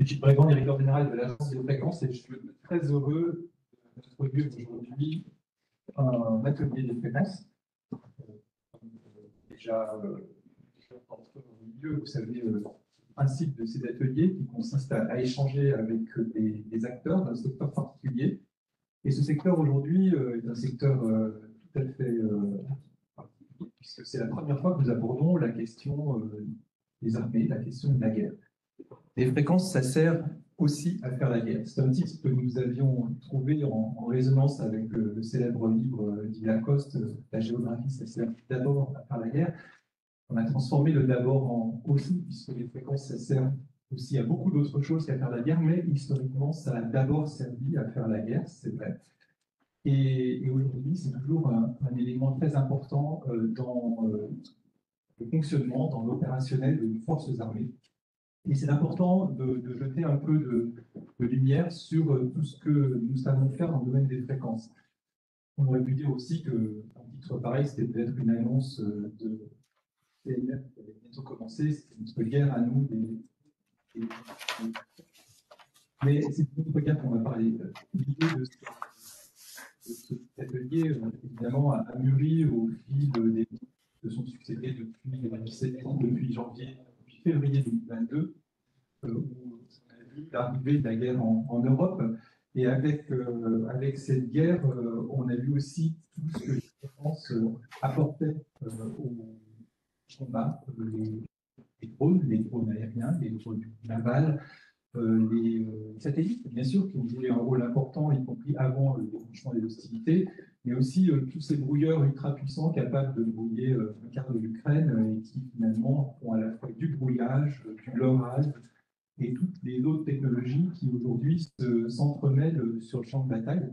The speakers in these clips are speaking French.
Brigitte Brégan, directeur général de l'Agence des fréquences, et je suis très heureux d'introduire aujourd'hui un atelier des fréquences. Déjà, entre au milieu, vous savez, le principe de ces ateliers qui consiste à échanger avec des acteurs d'un secteur particulier. Et ce secteur aujourd'hui est un secteur tout à fait particulier, puisque c'est la première fois que nous abordons la question des armées, la question de la guerre. Les fréquences, ça sert aussi à faire la guerre. C'est un titre que nous avions trouvé en résonance avec le célèbre livre d'Yves Lacoste, La géographie, ça sert d'abord à faire la guerre. On a transformé le d'abord en aussi, puisque les fréquences, ça sert aussi à beaucoup d'autres choses qu'à faire la guerre, mais historiquement, ça a d'abord servi à faire la guerre, c'est vrai. Et aujourd'hui, c'est toujours un élément très important dans le fonctionnement, dans l'opérationnel de nos forces armées. Et c'est important de jeter un peu de lumière sur tout ce que nous savons faire dans le domaine des fréquences. On aurait pu dire aussi qu'un titre pareil, c'était peut-être une annonce de CNR qui avait bientôt commencé, c'était notre guerre à nous. Mais c'est une autre guerre qu'on va parler. L'idée de cet atelier, évidemment, a mûri au fil des mois qui se sont succédés depuis janvier, depuis février 2022. Où on a vu l'arrivée de la guerre en Europe. Et avec cette guerre, on a vu aussi tout ce que les fréquences apportaient au combat, les drones aériens, les drones navals, les satellites, bien sûr, qui ont joué un rôle important, y compris avant le déclenchement des hostilités, mais aussi tous ces brouilleurs ultra puissants capables de brouiller un quart de l'Ukraine et qui finalement font à la fois du brouillage, du leurrage, et toutes les autres technologies qui aujourd'hui s'entremêlent sur le champ de bataille.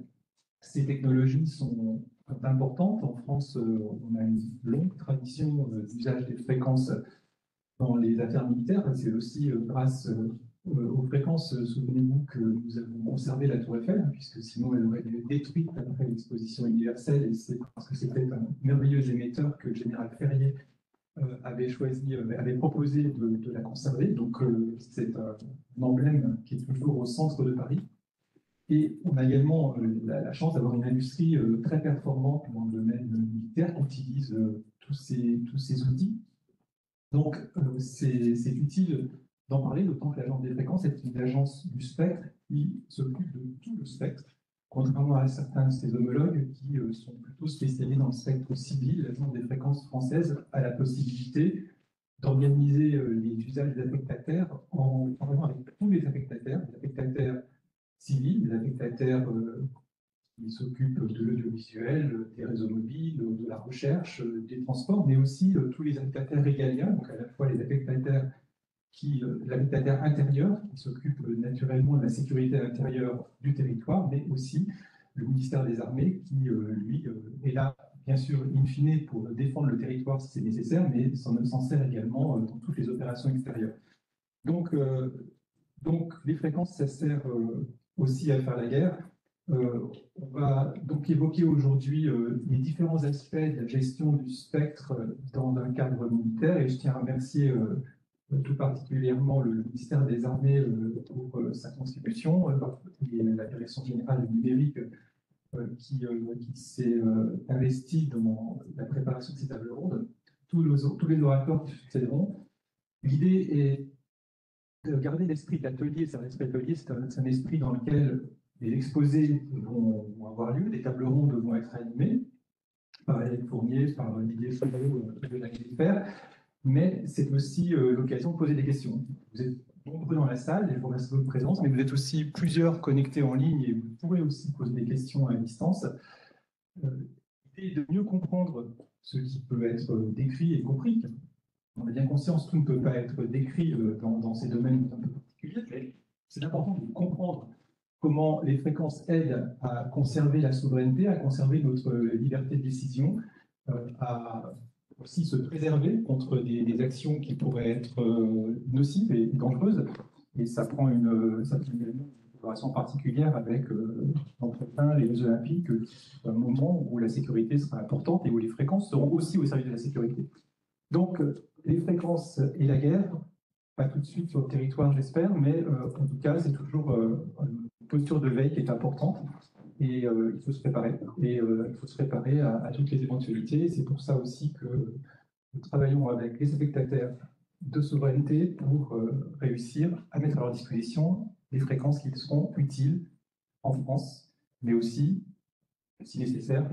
Ces technologies sont importantes. En France, on a une longue tradition d'usage des fréquences dans les affaires militaires. C'est aussi grâce aux fréquences, souvenez-vous que nous avons conservé la Tour Eiffel, puisque sinon elle aurait été détruite après l'exposition universelle, et c'est parce que c'était un merveilleux émetteur que le général Ferrier avait proposé de la conserver. Donc, c'est un emblème qui est toujours au centre de Paris. Et on a également la chance d'avoir une industrie très performante dans le domaine militaire qui utilise tous ces outils. Donc, c'est utile d'en parler, d'autant que l'Agence des fréquences est une agence du spectre qui s'occupe de tout le spectre. Contrairement à certains de ses homologues qui sont plutôt spécialisés dans le spectre civil, l'Agence des fréquences françaises a la possibilité d'organiser les usages des affectataires en parlant avec tous les affectataires civils, les affectataires qui s'occupent de l'audiovisuel, des réseaux mobiles, de la recherche, des transports, mais aussi tous les affectataires régaliens, donc à la fois les affectataires l'habitat intérieur, qui s'occupe naturellement de la sécurité intérieure du territoire, mais aussi le ministère des Armées, qui, lui, est là, bien sûr, in fine, pour défendre le territoire si c'est nécessaire, mais s'en sert également dans toutes les opérations extérieures. Donc les fréquences, ça sert aussi à faire la guerre. On va donc évoquer aujourd'hui les différents aspects de la gestion du spectre dans un cadre militaire, et je tiens à remercier tout particulièrement le ministère des Armées pour sa contribution, et la Direction générale du numérique qui s'est investie dans la préparation de ces tables rondes, tous les orateurs qui succéderont. L'idée est de garder l'esprit de l'atelier. C'est un esprit dans lequel les exposés vont avoir lieu, les tables rondes vont être animées par Hélène Fournier, par Didier Chaudot de la Guilfert. Mais c'est aussi l'occasion de poser des questions. Vous êtes nombreux dans la salle, et je vous remercie de votre présence, mais vous êtes aussi plusieurs connectés en ligne, et vous pourrez aussi poser des questions à distance. L'idée est de mieux comprendre ce qui peut être décrit et compris. On a bien conscience que tout ne peut pas être décrit dans ces domaines un peu particuliers, mais c'est important de comprendre comment les fréquences aident à conserver la souveraineté, à conserver notre liberté de décision, à aussi se préserver contre des actions qui pourraient être nocives et dangereuses. Et ça prend une collaboration particulière avec l'entretien, les Jeux Olympiques, un moment où la sécurité sera importante et où les fréquences seront aussi au service de la sécurité. Donc, les fréquences et la guerre, pas tout de suite sur le territoire, j'espère, mais en tout cas, c'est toujours une posture de veille qui est importante et il faut se préparer. Et il faut se préparer à toutes les éventualités. C'est pour ça aussi que nous travaillons avec les spectateurs de souveraineté pour réussir à mettre à leur disposition les fréquences qui seront utiles en France, mais aussi, si nécessaire,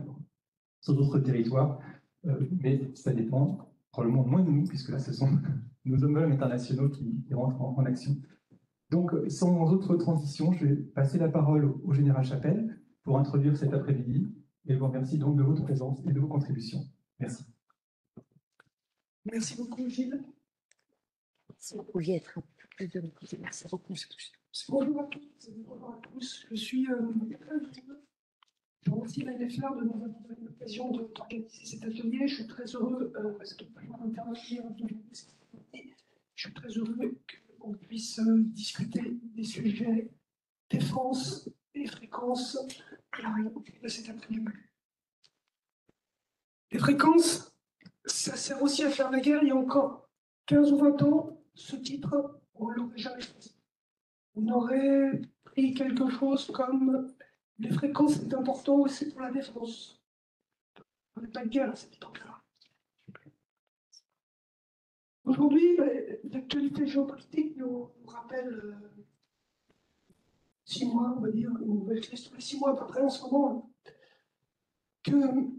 sur d'autres territoires. Mais ça dépend probablement moins de nous, puisque là, ce sont nos homologues internationaux qui rentrent en action. Donc, sans autre transition, je vais passer la parole au général Chapelle pour introduire cet après-midi. Et je vous remercie donc de votre présence et de vos contributions. Merci. Merci beaucoup, Gilles. Si vous pouviez être un peu plus de côté. Merci beaucoup. Bonjour à toutes, bonjour à tous. Je suis je remercie la LFR de nous avoir donné l'occasion d'organiser cet atelier. Je suis très heureux, parce que intervenir je suis très heureux qu'on puisse discuter des sujets défense et fréquences de cet après-midi. Les fréquences, ça sert aussi à faire la guerre. Il y a encore 15 ou 20 ans, ce titre, on ne l'aurait jamais choisi. On aurait pris quelque chose comme les fréquences, c'est important aussi pour la défense. On n'est pas de guerre à cette époque-là. Aujourd'hui, l'actualité géopolitique nous rappelle 6 mois, on va dire, une nouvelle crise tous les 6 mois à peu près en ce moment, que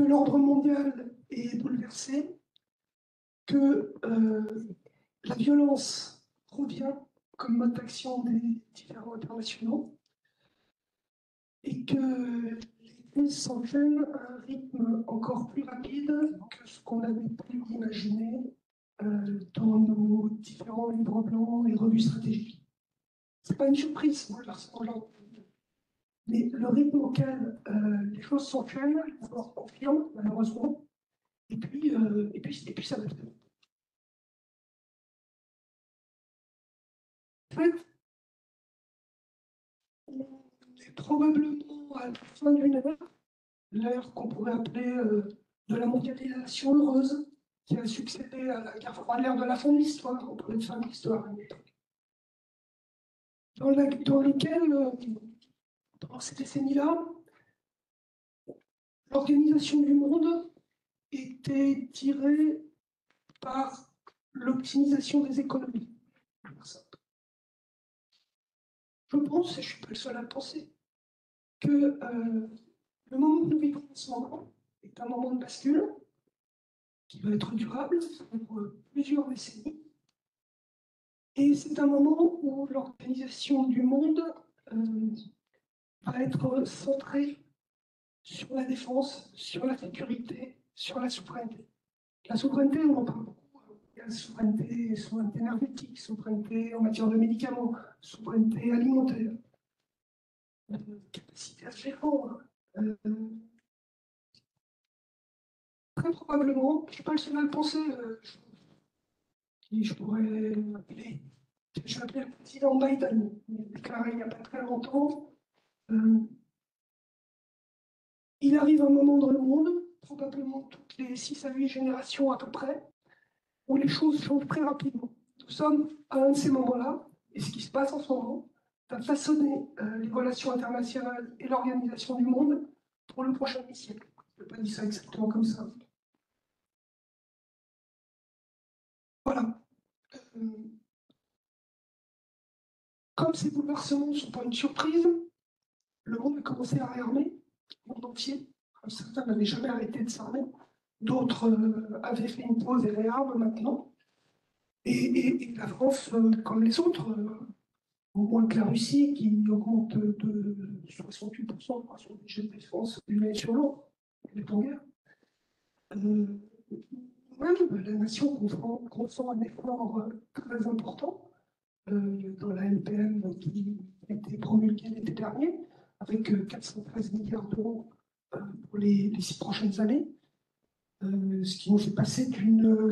l'ordre mondial est bouleversé, que la violence revient comme mode d'action des différents internationaux et que les crises s'enchaînent à un rythme encore plus rapide que ce qu'on avait pu imaginer dans nos différents livres blancs et revues stratégiques. Ce n'est pas une surprise, mais le rythme auquel les choses s'enchaînent, on confirme malheureusement, et puis ça va très vite. En fait, on est probablement à la fin d'une ère, l'ère qu'on pourrait appeler de la mondialisation heureuse, qui a succédé à la guerre froide, l'ère de la fin de l'histoire, on parlait de fin de l'histoire à une époque, dans laquelle, pendant ces décennies-là, l'organisation du monde était tirée par l'optimisation des économies. Je pense, et je ne suis pas le seul à le penser, que le moment que nous vivons en ce moment est un moment de bascule qui va être durable pour plusieurs décennies. Et c'est un moment où l'organisation du monde va être centrée sur la défense, sur la sécurité, sur la souveraineté. La souveraineté, on en parle beaucoup. Il y a la souveraineté énergétique, souveraineté en matière de médicaments, souveraineté alimentaire, capacité à se défendre. Très probablement, je ne suis pas le seul à le penser, je pourrais appeler, je vais appeler le président Biden, il a déclaré il n'y a pas très longtemps. Il arrive un moment dans le monde, probablement toutes les 6 à 8 générations à peu près, où les choses changent très rapidement. Nous sommes à un de ces moments-là, et ce qui se passe en ce moment va façonner les relations internationales et l'organisation du monde pour le prochain siècle. Je ne peux pas dire ça exactement comme ça. Voilà. Comme ces bouleversements ne sont pas une surprise, le monde a commencé à réarmer, le monde entier. Certains n'avaient jamais arrêté de s'armer, d'autres avaient fait une pause et réarment maintenant. Et la France, comme les autres, au moins que la Russie, qui augmente de 68% par son budget de défense d'une année sur l'autre, elle est en guerre. Même la nation consent un effort très important dans la LPM qui a été promulguée l'été dernier, avec 413 milliards d'euros pour les 6 prochaines années. Ce qui nous fait passer d'une.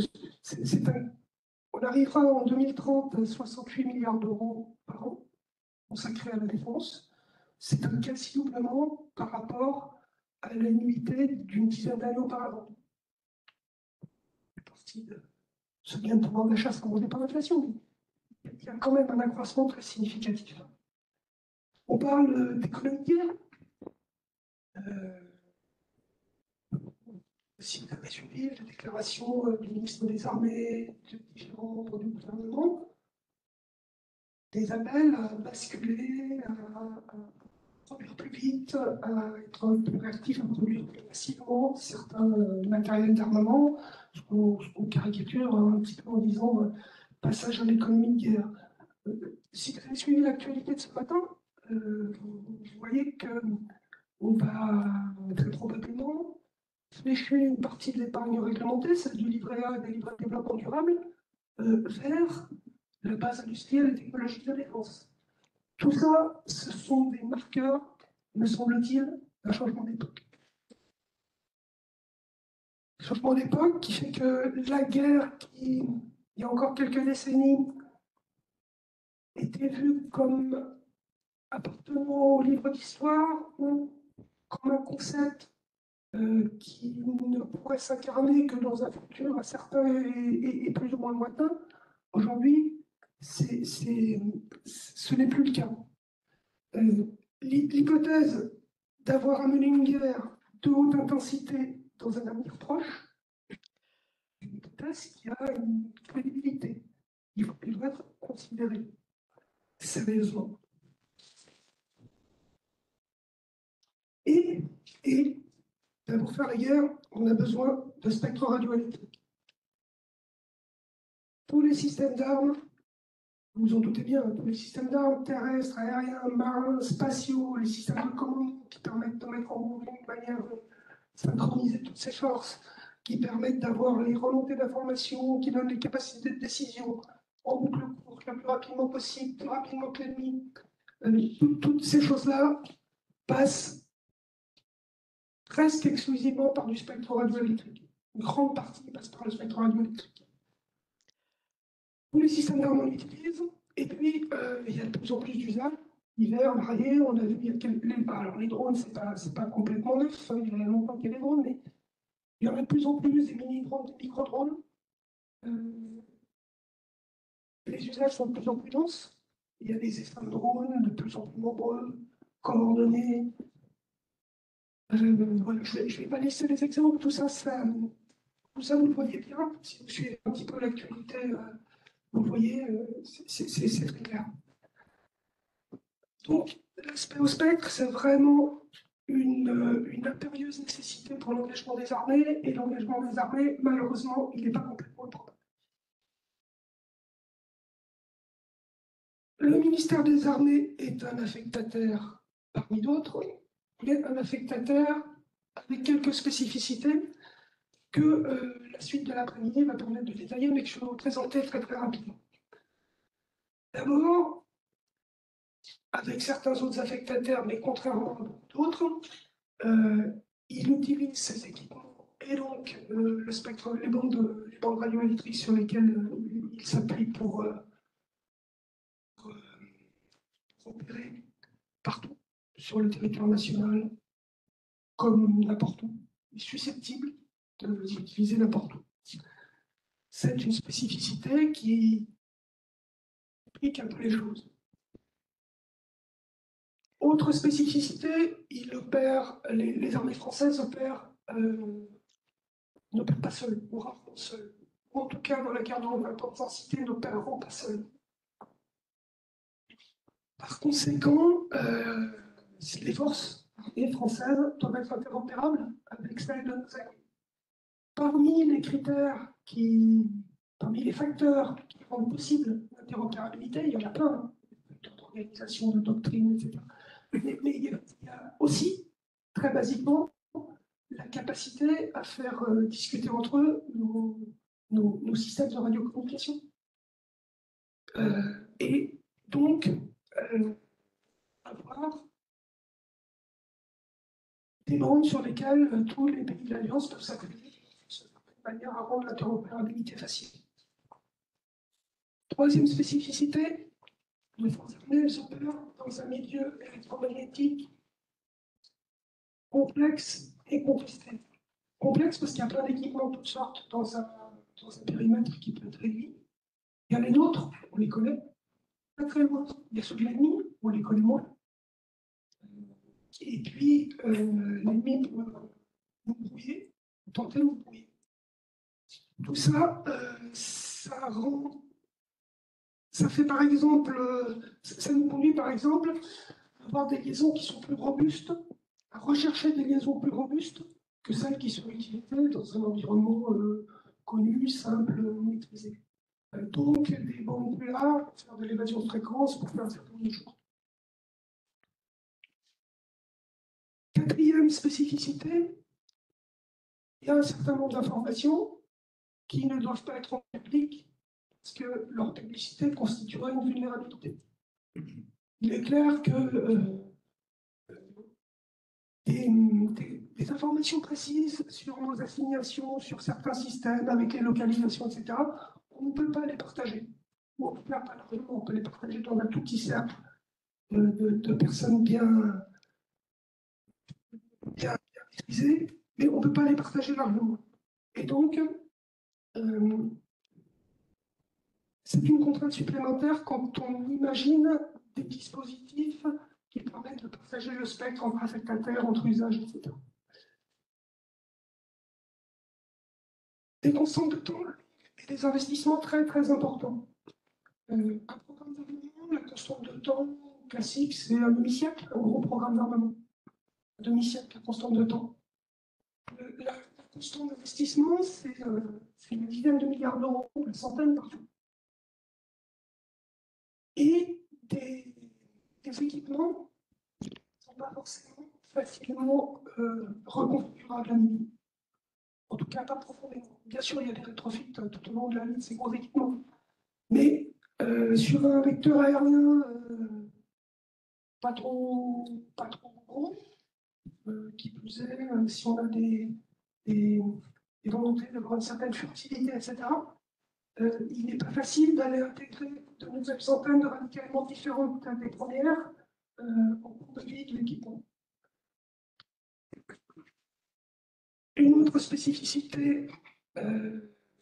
On arrivera en 2030 à 68 milliards d'euros par an consacrés à la défense. C'est un quasi-doublement par rapport à l'annuité d'une dizaine d'années auparavant. ce gain de pouvoir d'achat sera monté par l'inflation, mais il y a quand même un accroissement très significatif. On parle d'économie de guerre. Si vous avez suivi les déclarations du ministre des Armées, de différents membres du gouvernement, des appels à basculer, à produire plus vite, à être plus réactif, à produire plus massivement certains matériels d'armement, ce qu'on caricature un petit peu en disant passage à l'économie de guerre. Si vous avez suivi l'actualité de ce matin, vous voyez qu'on va très probablement flécher une partie de l'épargne réglementée, celle du livret A et des livrets de développement durable, vers la base industrielle et technologique de défense. Tout ça, ce sont des marqueurs, me semble-t-il, d'un changement d'époque. Un changement d'époque qui fait que la guerre qui, il y a encore quelques décennies, était vue comme appartenant au livre d'histoire ou comme un concept qui ne pourrait s'incarner que dans un futur incertain et plus ou moins lointain, aujourd'hui, ce n'est plus le cas. L'hypothèse d'avoir à mener une guerre de haute intensité dans un avenir proche, c'est une hypothèse qui a une crédibilité. Il doit être considéré sérieusement. Et pour faire la guerre, on a besoin de spectres radioélectriques. Tous les systèmes d'armes, vous vous en doutez bien, tous les systèmes d'armes terrestres, aériens, marins, spatiaux, les systèmes de commandement qui permettent de mettre en mouvement de manière synchroniser toutes ces forces, qui permettent d'avoir les remontées d'informations, qui donnent les capacités de décision en boucle courte, le plus rapidement possible, plus rapidement que l'ennemi. Toutes ces choses-là passent presque exclusivement par du spectre radioélectrique. Une grande partie passe par le spectre radioélectrique. Tous les systèmes d'armes on l'utilise, et puis il y a de plus en plus d'usages divers, variés. On a vu, alors les drones, c'est pas complètement neuf, hein, il y a longtemps qu'il y a des drones, mais il y en a de plus en plus, des mini-drones, des micro-drones. Les usages sont de plus en plus denses. Il y a des essais de drones de plus en plus nombreux, coordonnés. Voilà, je vais pas lister les exemples, tout ça, vous le voyez bien. Si vous suivez un petit peu l'actualité, vous voyez, c'est très clair. Donc, l'aspect au spectre, c'est vraiment une impérieuse nécessité pour l'engagement des armées, et l'engagement des armées, malheureusement, il n'est pas complètement propre. Le ministère des Armées est un affectataire parmi d'autres, mais un affectataire avec quelques spécificités que la suite de l'après-midi va permettre de détailler, mais que je vais vous présenter très très rapidement. D'abord, avec certains autres affectataires, mais contrairement à d'autres, il utilise ces équipements et donc le spectre, les bandes radioélectriques sur lesquelles il s'appuie pour opérer partout sur le territoire national, comme n'importe où. Il est susceptible de les utiliser n'importe où. C'est une spécificité qui implique un peu les choses. Autre spécificité, les armées françaises n'opèrent pas seules, ou rarement seules. Ou en tout cas, dans la guerre de haute intensité, n'opéreront pas seules. Par conséquent, les forces armées françaises doivent être interopérables avec celles de nos alliés. Parmi les facteurs qui rendent possible l'interopérabilité, il y en a plein, d'organisation, de doctrine, etc. Mais il y a aussi, très basiquement, la capacité à faire discuter entre eux nos systèmes de radiocommunication. Et donc, avoir des bandes sur lesquelles tous les pays de l'Alliance peuvent s'appuyer de manière à rendre l'interopérabilité facile. Troisième spécificité, les forces armées, elles opèrent dans un milieu électromagnétique complexe et contesté. Complexe parce qu'il y a plein d'équipements de toutes sortes dans dans un périmètre qui peut être réduit. Il y a les nôtres, on les connaît, pas très loin. Il y a ceux de l'ennemi, on les connaît moins. Et puis, l'ennemi peut vous brouiller, tenter de vous brouiller. Tout ça, ça fait par exemple, ça nous conduit par exemple à avoir des liaisons qui sont plus robustes, à rechercher des liaisons plus robustes que celles qui sont utilisées dans un environnement connu, simple, maîtrisé. Donc, des bandes plus larges pour faire de l'évasion de fréquence, pour faire un certain nombre de choses. Quatrième spécificité, il y a un certain nombre d'informations qui ne doivent pas être en public parce que leur publicité constituerait une vulnérabilité. Il est clair que des informations précises sur nos assignations, sur certains systèmes, avec les localisations, etc., on ne peut pas les partager. Ou en tout cas, pas largement, on peut les partager dans un tout petit cercle de personnes bien maîtrisées, mais on ne peut pas les partager largement. Et donc, c'est une contrainte supplémentaire quand on imagine des dispositifs qui permettent de partager le spectre entre affectataires, entre usages, etc. Des constantes de temps et des investissements très très importants. Un programme d'armement, la constante de temps classique, c'est un demi-siècle, un gros programme d'armement. Un demi-siècle, la constante de temps. La constante d'investissement, c'est une dizaine de milliards d'euros, une centaine partout. Et des équipements qui ne sont pas forcément facilement reconfigurables à niveau. En tout cas, pas profondément. Bien sûr, il y a des rétrofits tout au long de la vie de ces gros équipements. Mais sur un vecteur aérien pas trop gros, qui plus est, si on a des volontés d'avoir une certaine furtivité, etc., il n'est pas facile d'aller intégrer de nouvelles antennes radicalement différentes des premières en cours de vie de l'équipement. Une autre spécificité,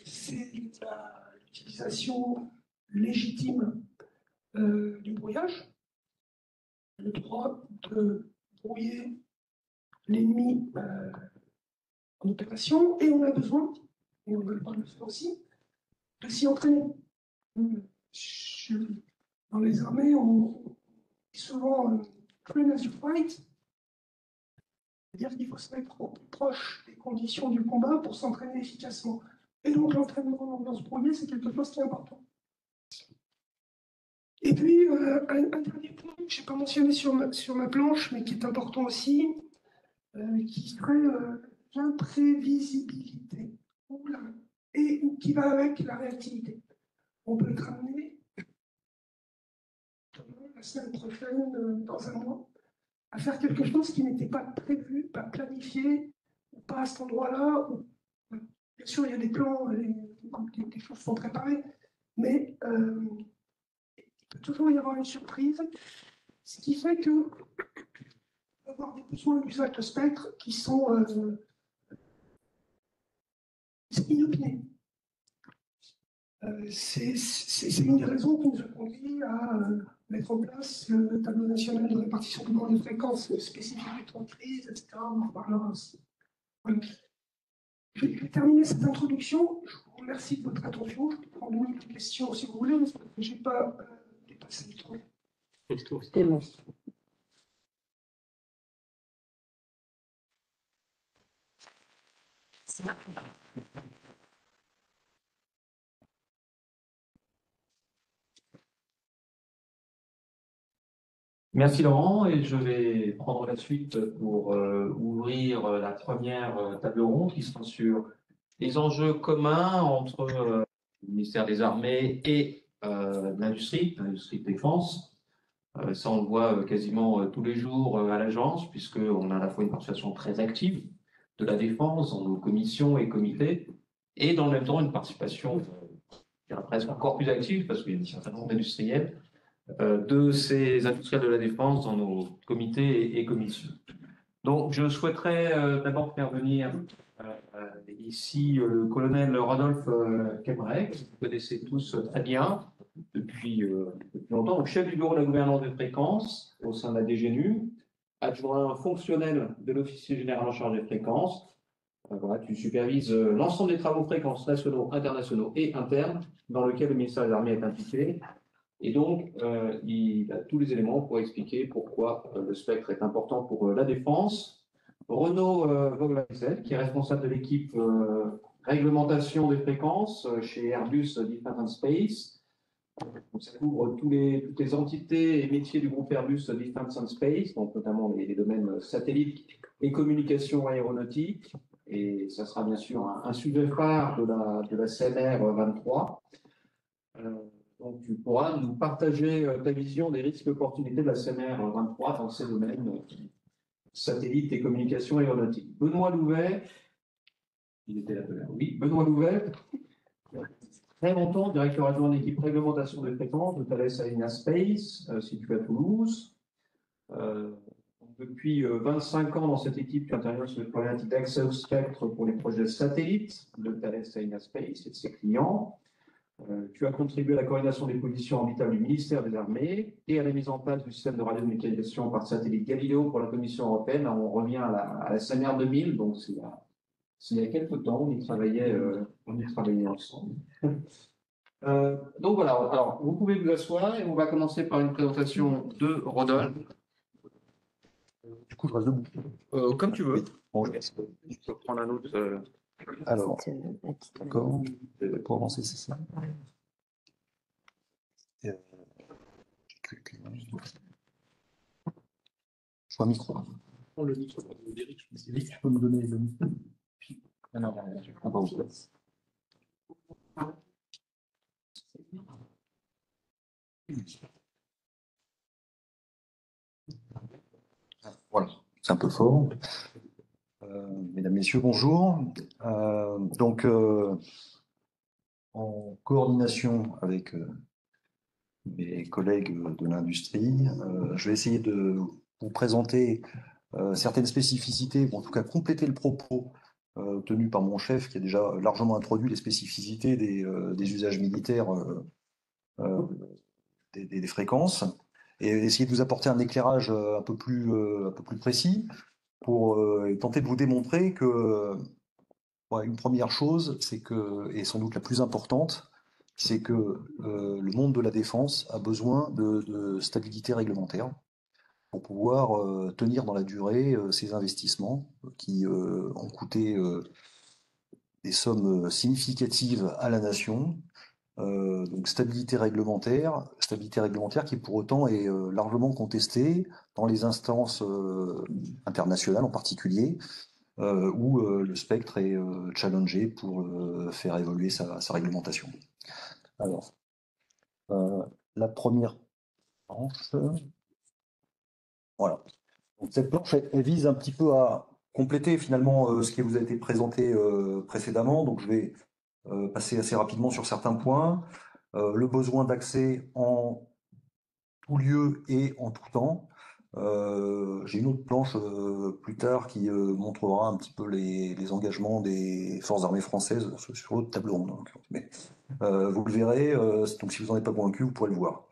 c'est l'utilisation légitime du brouillage, le droit de brouiller l'ennemi en opération, et on a besoin, et on ne veut pas le faire aussi, de s'y entraîner. Dans les armées, on dit souvent train as you fight, c'est-à-dire qu'il faut se mettre au plus proche des conditions du combat pour s'entraîner efficacement. Et donc l'entraînement dans ce brouillé, c'est quelque chose qui est important. Et puis, un dernier point que je n'ai pas mentionné sur ma planche, mais qui est important aussi, qui serait l'imprévisibilité, et qui va avec la réactivité. On peut être amené, la semaine prochaine, dans un mois, à faire quelque chose qui n'était pas prévu, pas planifié, ou pas à cet endroit-là. Bien sûr, il y a des plans, des choses sont préparées, mais il peut toujours y avoir une surprise, ce qui fait que avoir des besoins d'usage de spectre qui sont inopinés. C'est une des raisons qui nous a conduit à mettre en place le tableau national de répartition de bandes de fréquences spécifiques du temps de crise, etc. On en reparlera aussi. Voilà. Je vais terminer cette introduction. Je vous remercie de votre attention. Je peux prendre une question si vous voulez, parce que je n'ai pas dépassé le temps. C'est bon. Merci Laurent, et je vais prendre la suite pour ouvrir la première table ronde qui sera sur les enjeux communs entre le ministère des Armées et l'industrie de défense. Ça, on le voit quasiment tous les jours à l'agence, puisqu'on a à la fois une participation très active de la défense dans nos commissions et comités, et dans le même temps une participation presque encore plus active, parce qu'il y a un certain nombre d'industriels, de ces industriels de la défense dans nos comités et commissions. Donc, je souhaiterais d'abord faire venir les ici le colonel Rodolphe Kemmerich, que vous connaissez tous très bien depuis longtemps, donc chef du bureau de la gouvernance des fréquences au sein de la DGNU, adjoint fonctionnel de l'officier général en charge des fréquences. Voilà, tu supervises l'ensemble des travaux fréquences nationaux, internationaux et internes dans lesquels le ministère des Armées est impliqué. Et donc, il a tous les éléments pour expliquer pourquoi le spectre est important pour la défense. Renaud Vogel, qui est responsable de l'équipe réglementation des fréquences chez Airbus Defence and Space. Donc, ça couvre toutes les entités et métiers du groupe Airbus Defence and Space, donc notamment les domaines satellites et communications aéronautiques. Et ça sera bien sûr un sujet phare de la CNR 23. Donc, tu pourras nous partager ta vision des risques et opportunités de la CNR 23 dans ces domaines satellites et communications aéronautiques. Benoît Louvet, il était là tout à l'heure, oui, Benoît Louvet, très longtemps directeur adjoint d'équipe réglementation des fréquences de Thales Alenia Space, situé à Toulouse. Depuis 25 ans dans cette équipe, tu interviens sur les problématiques d'accès au spectre pour les projets satellites de Thales Alenia Space et de ses clients. Tu as contribué à la coordination des positions orbitales du ministère des Armées et à la mise en place du système de radiomécanisation par satellite Galileo pour la Commission européenne. On revient à la CNR 2000, donc c'est il y a quelques temps, on y travaillait ensemble. Donc voilà, alors vous pouvez vous asseoir et on va commencer par une présentation de Rodolphe. Du coup, je reste debout. Comme tu veux. Bon, je peux prendre un autre. Alors, d'accord. Pour avancer, c'est ça. Je vois micro. Prends le micro. Tu peux me donner le micro. Non, voilà, c'est un peu fort. Mesdames, Messieurs, bonjour. En coordination avec mes collègues de l'industrie, je vais essayer de vous présenter certaines spécificités, ou en tout cas compléter le propos tenu par mon chef qui a déjà largement introduit les spécificités des usages militaires des fréquences, et essayer de vous apporter un éclairage un peu plus précis pour tenter de vous démontrer que une première chose, c'est que, et sans doute la plus importante, c'est que le monde de la défense a besoin de stabilité réglementaire pour pouvoir tenir dans la durée ces investissements qui ont coûté des sommes significatives à la nation. Donc stabilité réglementaire qui pour autant est largement contestée dans les instances internationales en particulier, où le spectre est challengé pour faire évoluer sa réglementation. Alors, la première planche, voilà. Donc, cette planche, elle vise un petit peu à compléter finalement ce qui vous a été présenté précédemment. Donc je vais passer assez rapidement sur certains points. Le besoin d'accès en tout lieu et en tout temps. J'ai une autre planche plus tard qui montrera un petit peu les engagements des forces armées françaises sur l'autre table ronde. Mais vous le verrez, donc si vous n'en êtes pas convaincu, vous pourrez le voir.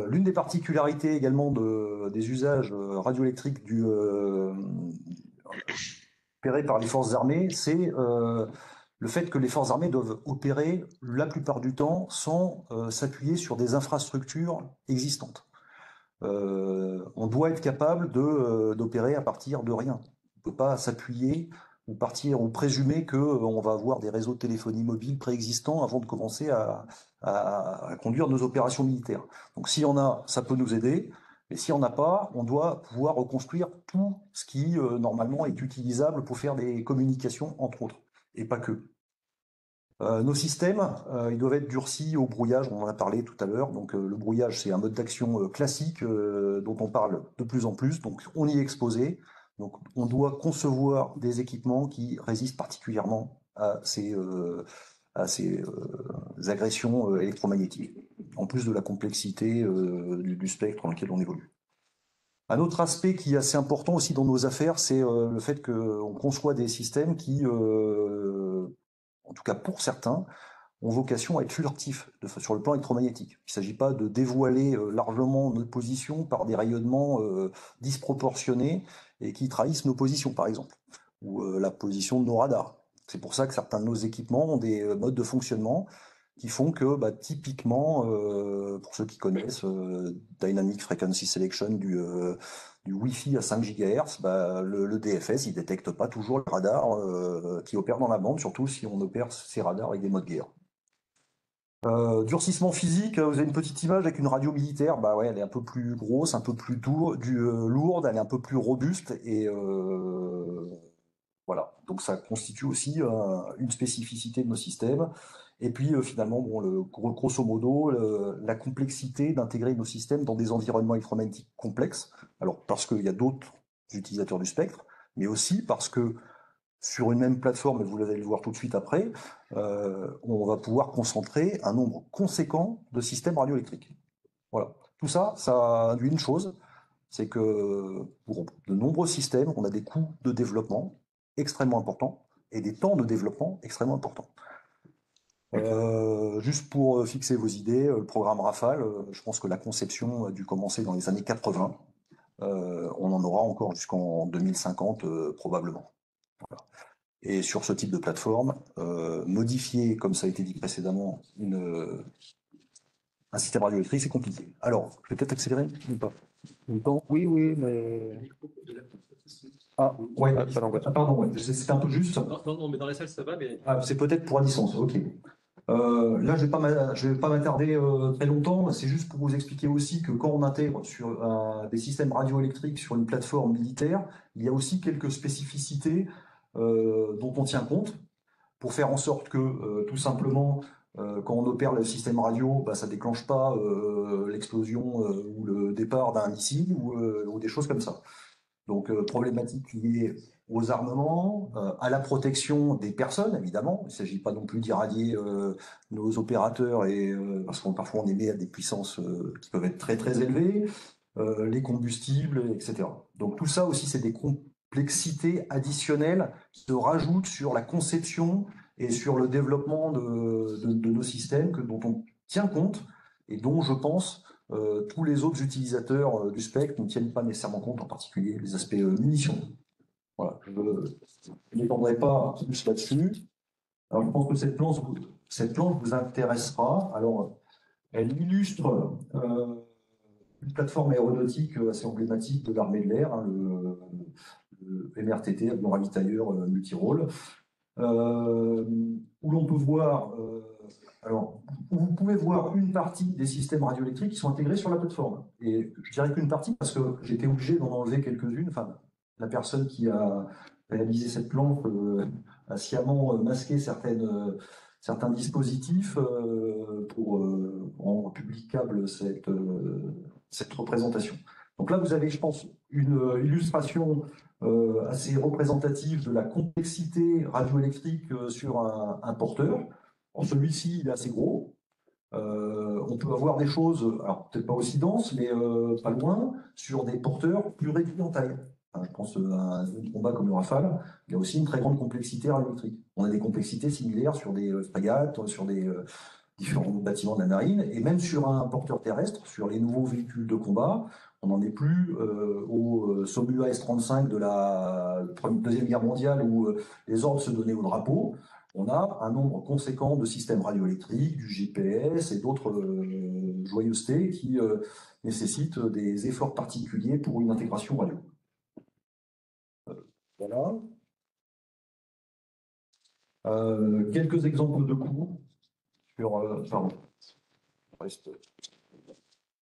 L'une des particularités également des usages radioélectriques opérés par les forces armées, c'est le fait que les forces armées doivent opérer la plupart du temps sans s'appuyer sur des infrastructures existantes. On doit être capable d'opérer à partir de rien. On ne peut pas s'appuyer ou partir ou présumer qu'on va avoir des réseaux de téléphonie mobile préexistants avant de commencer à conduire nos opérations militaires. Donc s'il y en a, ça peut nous aider, mais s'il n'y en a pas, on doit pouvoir reconstruire tout ce qui normalement est utilisable pour faire des communications, entre autres, et pas que. Nos systèmes, ils doivent être durcis au brouillage, on en a parlé tout à l'heure. Donc le brouillage, c'est un mode d'action classique dont on parle de plus en plus. Donc on y est exposé. Donc on doit concevoir des équipements qui résistent particulièrement à ces agressions électromagnétiques, en plus de la complexité du spectre dans lequel on évolue. Un autre aspect qui est assez important aussi dans nos affaires, c'est le fait qu'on conçoit des systèmes qui, en tout cas pour certains, ont vocation à être furtifs sur le plan électromagnétique. Il ne s'agit pas de dévoiler largement notre position par des rayonnements disproportionnés et qui trahissent nos positions, par exemple, ou la position de nos radars. C'est pour ça que certains de nos équipements ont des modes de fonctionnement qui font que, typiquement, pour ceux qui connaissent Dynamic Frequency Selection du Wi-Fi à 5 GHz, le DFS, il détecte pas toujours le radar qui opère dans la bande, surtout si on opère ces radars avec des modes guerre. Durcissement physique, vous avez une petite image avec une radio militaire, ouais, elle est un peu plus grosse, un peu plus lourde, elle est un peu plus robuste et voilà. Donc ça constitue aussi une spécificité de nos systèmes. Et puis finalement, grosso modo, la complexité d'intégrer nos systèmes dans des environnements électromagnétiques complexes. Alors parce qu'il y a d'autres utilisateurs du spectre, mais aussi parce que sur une même plateforme, et vous allez le voir tout de suite après, on va pouvoir concentrer un nombre conséquent de systèmes radioélectriques. Voilà. Tout ça, ça induit une chose, c'est que pour de nombreux systèmes, on a des coûts de développement extrêmement importants et des temps de développement extrêmement importants. Juste pour fixer vos idées, le programme Rafale, je pense que la conception a dû commencer dans les années 80. On en aura encore jusqu'en 2050 probablement. Voilà. Et sur ce type de plateforme, modifier, comme ça a été dit précédemment, un système radioélectrique, c'est compliqué. Alors, je vais peut-être accélérer ou pas? Oui, mais. Ah, ouais, Pardon, ouais, c'était un peu juste. Non, mais dans la salle, ça va, mais. Ah, c'est peut-être pour à distance, ok. Là, je vais pas m'attarder très longtemps. C'est juste pour vous expliquer aussi que quand on intègre sur des systèmes radioélectriques sur une plateforme militaire, il y a aussi quelques spécificités dont on tient compte pour faire en sorte que, tout simplement, quand on opère le système radio, ça déclenche pas l'explosion ou le départ d'un missile ou des choses comme ça. Donc, problématique liée aux armements, à la protection des personnes, évidemment. Il ne s'agit pas non plus d'irradier nos opérateurs, parce qu'on parfois on émet à des puissances qui peuvent être très très élevées, les combustibles, etc. Donc tout ça aussi, c'est des complexités additionnelles qui se rajoutent sur la conception et sur le développement de nos systèmes dont on tient compte et dont, je pense, tous les autres utilisateurs du spectre ne tiennent pas nécessairement compte, en particulier les aspects munitions. Voilà, je ne m'étendrai pas plus là-dessus. Alors, je pense que cette planche vous intéressera. Alors, elle illustre une plateforme aéronautique assez emblématique de l'armée de l'air, le MRTT, avion ravitailleur multirôle, où l'on peut voir. Alors, vous pouvez voir une partie des systèmes radioélectriques qui sont intégrés sur la plateforme. Et je dirais qu'une partie, parce que j'étais obligé d'en enlever quelques-unes. Enfin, la personne qui a réalisé cette planche a sciemment masqué certains dispositifs pour rendre publicable cette représentation. Donc là, vous avez, je pense, une illustration assez représentative de la complexité radioélectrique sur un porteur. Celui-ci, il est assez gros. On peut avoir des choses, alors peut-être pas aussi denses, mais pas loin, sur des porteurs plus réduits en taille. Enfin, je pense à un avion de combat comme le Rafale, il y a aussi une très grande complexité radioélectrique. On a des complexités similaires sur des frégates, sur des différents bâtiments de la marine, et même sur un porteur terrestre, sur les nouveaux véhicules de combat. On n'en est plus au SOMUA S-35 de la Deuxième Guerre mondiale où les ordres se donnaient au drapeau. On a un nombre conséquent de systèmes radioélectriques, du GPS et d'autres joyeusetés qui nécessitent des efforts particuliers pour une intégration radio. Voilà. Quelques exemples de coûts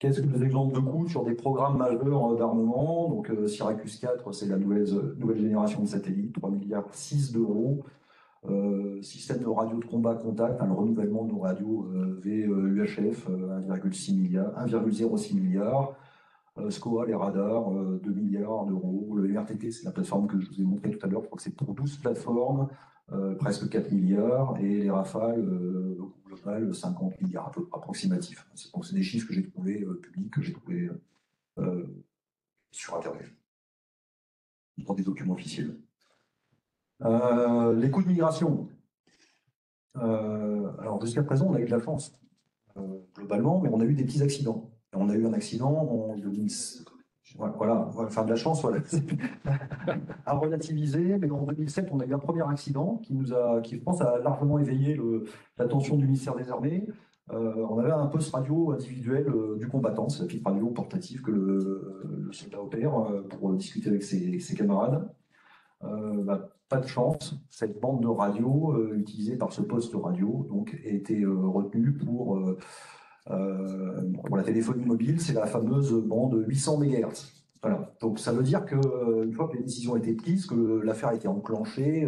quelques exemples de coûts sur des programmes majeurs d'armement. Donc Syracuse 4, c'est la nouvelle génération de satellites, 3,6 milliards d'euros. Système de radio de combat contact, le renouvellement de nos radios VUHF, 1,06 milliard. SCOA, les radars, 2 milliards d'euros. Le MRTT, c'est la plateforme que je vous ai montré tout à l'heure, je crois que c'est pour 12 plateformes, presque 4 milliards. Et les Rafales, au global, 50 milliards, à peu près approximatif. Donc c'est des chiffres que j'ai trouvés publics, que j'ai trouvés sur Internet, dans des documents officiels. Les coûts de migration. Alors jusqu'à présent, on a eu de la chance, globalement, mais on a eu des petits accidents. Et on a eu un accident en 2007. Voilà, enfin de la chance, voilà. À relativiser, mais en 2007, on a eu un premier accident qui, je pense, a largement éveillé l'attention du ministère des Armées. On avait un poste radio individuel du combattant, c'est la petite radio portative que le soldat opère pour discuter avec ses camarades. Pas de chance, cette bande de radio utilisée par ce poste radio donc, a été retenue pour la téléphonie mobile, c'est la fameuse bande 800 MHz. Voilà. Donc ça veut dire qu'une fois que les décisions ont été prises, que l'affaire a été enclenchée,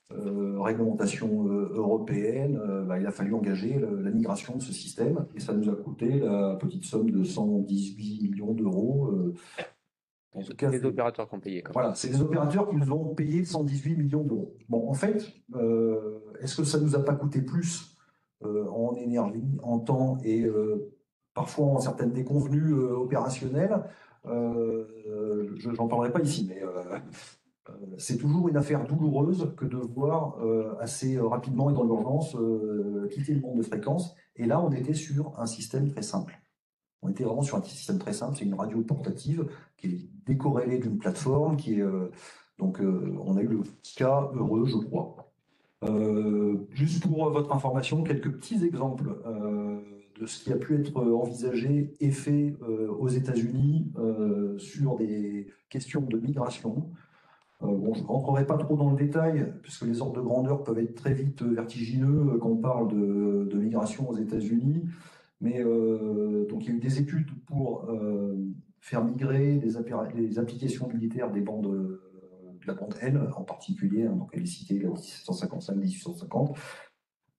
réglementation européenne, il a fallu engager la migration de ce système et ça nous a coûté la petite somme de 118 millions d'euros. En tout cas, les opérateurs qui ont payé. Voilà, c'est les opérateurs qui nous ont payé 118 millions d'euros. Bon, en fait, est-ce que ça ne nous a pas coûté plus en énergie, en temps et parfois en certaines déconvenues opérationnelles? Je n'en parlerai pas ici, mais c'est toujours une affaire douloureuse que de voir assez rapidement et dans l'urgence quitter le monde de fréquence. Et là, on était sur un système très simple. On était vraiment sur un système très simple, c'est une radio portative qui est décorrélée d'une plateforme, on a eu le cas heureux, je crois. Juste pour votre information, quelques petits exemples de ce qui a pu être envisagé et fait aux États-Unis sur des questions de migration. Je ne rentrerai pas trop dans le détail, puisque les ordres de grandeur peuvent être très vite vertigineux quand on parle de migration aux États-Unis. Mais donc il y a eu des études pour faire migrer les applications militaires de la bande L en particulier, donc elle est citée la 1755, 1850.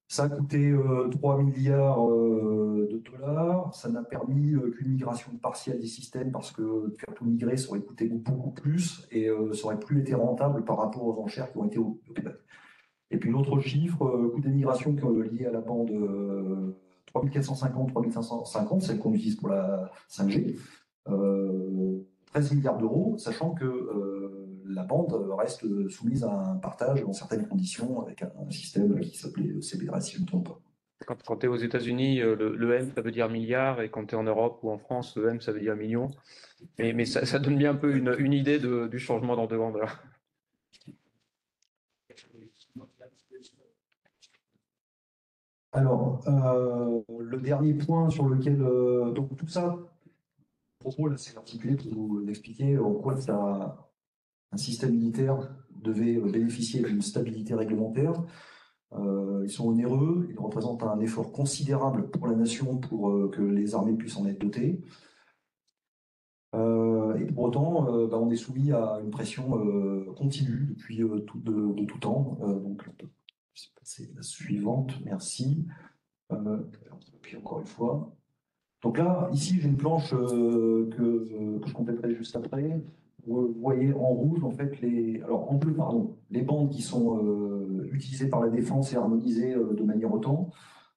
Ça a coûté 3 milliards de dollars. Ça n'a permis qu'une migration partielle des systèmes parce que faire tout migrer, ça aurait coûté beaucoup plus et ça aurait plus été rentable par rapport aux enchères qui ont été au Québec. Et puis l'autre chiffre, coût des migrations liées à la bande 3450, 3550, celle qu'on utilise pour la 5G, 13 milliards d'euros, sachant que la bande reste soumise à un partage dans certaines conditions avec un système qui s'appelait CBRS, si je ne me trompe pas. Quand tu es aux États-Unis, le M, ça veut dire milliard, et quand tu es en Europe ou en France, le M, ça veut dire million. Mais ça donne bien un peu une idée du changement d'ordre de grandeur. Alors, le dernier point sur lequel... donc tout ça, pour moi, c'est articulé pour vous expliquer en quoi un système militaire devait bénéficier d'une stabilité réglementaire. Ils sont onéreux, ils représentent un effort considérable pour la nation pour que les armées puissent en être dotées. Et pour autant, on est soumis à une pression continue depuis de tout temps. Donc, je vais passer la suivante, merci. Puis encore une fois. Donc là, ici, j'ai une planche que je compléterai juste après. Vous voyez en rouge, en fait, en bleu, pardon, les bandes qui sont utilisées par la défense et harmonisées de manière autant,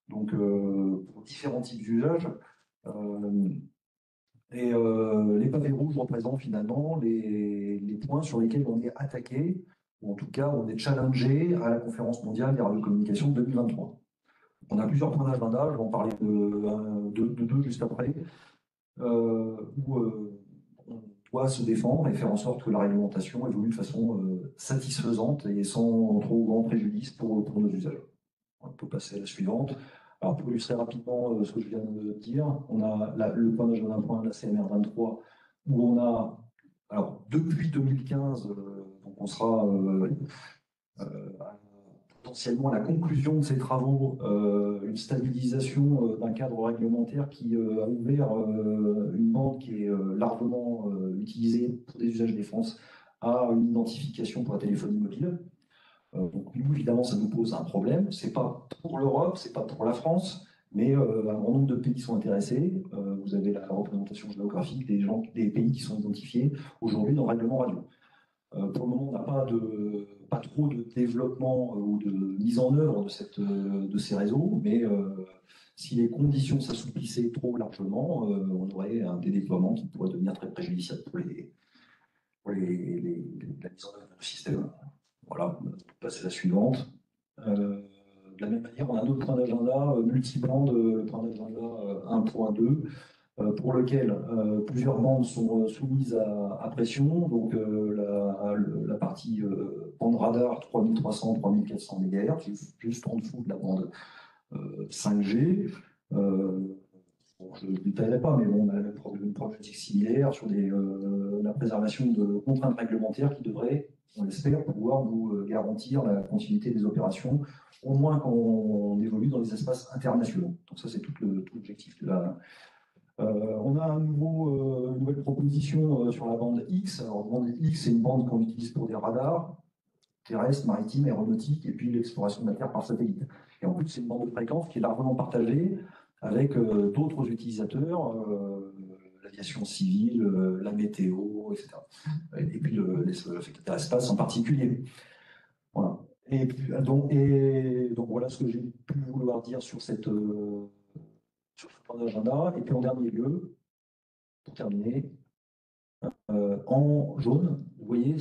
donc pour différents types d'usages. Les pavés rouges représentent finalement les points sur lesquels on est attaqué, ou en tout cas on est challengé à la conférence mondiale des radiocommunications de 2023. On a plusieurs points d'agenda, je vais en parler de deux juste après, où on doit se défendre et faire en sorte que la réglementation évolue de façon satisfaisante et sans trop grand préjudice pour nos usages. On peut passer à la suivante. Alors, pour illustrer rapidement ce que je viens de dire, on a le point d'agenda d'un point, la CMR 23, où on a, alors, depuis 2015, donc on sera potentiellement à la conclusion de ces travaux, une stabilisation d'un cadre réglementaire qui a ouvert une bande qui est largement utilisée pour des usages défense à une identification pour la téléphonie mobile. Donc nous, évidemment, ça nous pose un problème. C'est pas pour l'Europe, c'est pas pour la France, mais un grand nombre de pays sont intéressés. Vous avez la représentation géographique des pays qui sont identifiés aujourd'hui dans le règlement radio. Pour le moment, on n'a pas trop de développement ou de mise en œuvre de ces réseaux, mais si les conditions s'assouplissaient trop largement, on aurait des déploiements qui pourraient devenir très préjudiciables pour la mise en œuvre de système. Voilà, on passe à la suivante. De la même manière, on a un autre point d'agenda multibande, point d'agenda 1.2, pour lequel plusieurs bandes sont soumises à pression. Donc la partie bande radar 3300-3400 MHz, juste en dessous de la bande 5G. Bon, je ne détaillerai pas, mais bon, on a une problématique similaire sur la préservation de contraintes réglementaires qui devraient, on l'espère, pouvoir nous garantir la continuité des opérations, au moins quand on évolue dans les espaces internationaux. Donc ça, c'est tout l'objectif de la... on a une nouvelle proposition sur la bande X. Alors, la bande X, c'est une bande qu'on utilise pour des radars terrestres, maritimes, aéronautiques, et puis l'exploration de la Terre par satellite. Et en plus, c'est une bande de fréquence qui est largement partagée avec d'autres utilisateurs, l'aviation civile, la météo, etc. Et puis l'espace en particulier. Voilà. Et donc voilà ce que j'ai pu vouloir dire sur ce point d'agenda. Et puis en dernier lieu, pour terminer, en jaune, vous voyez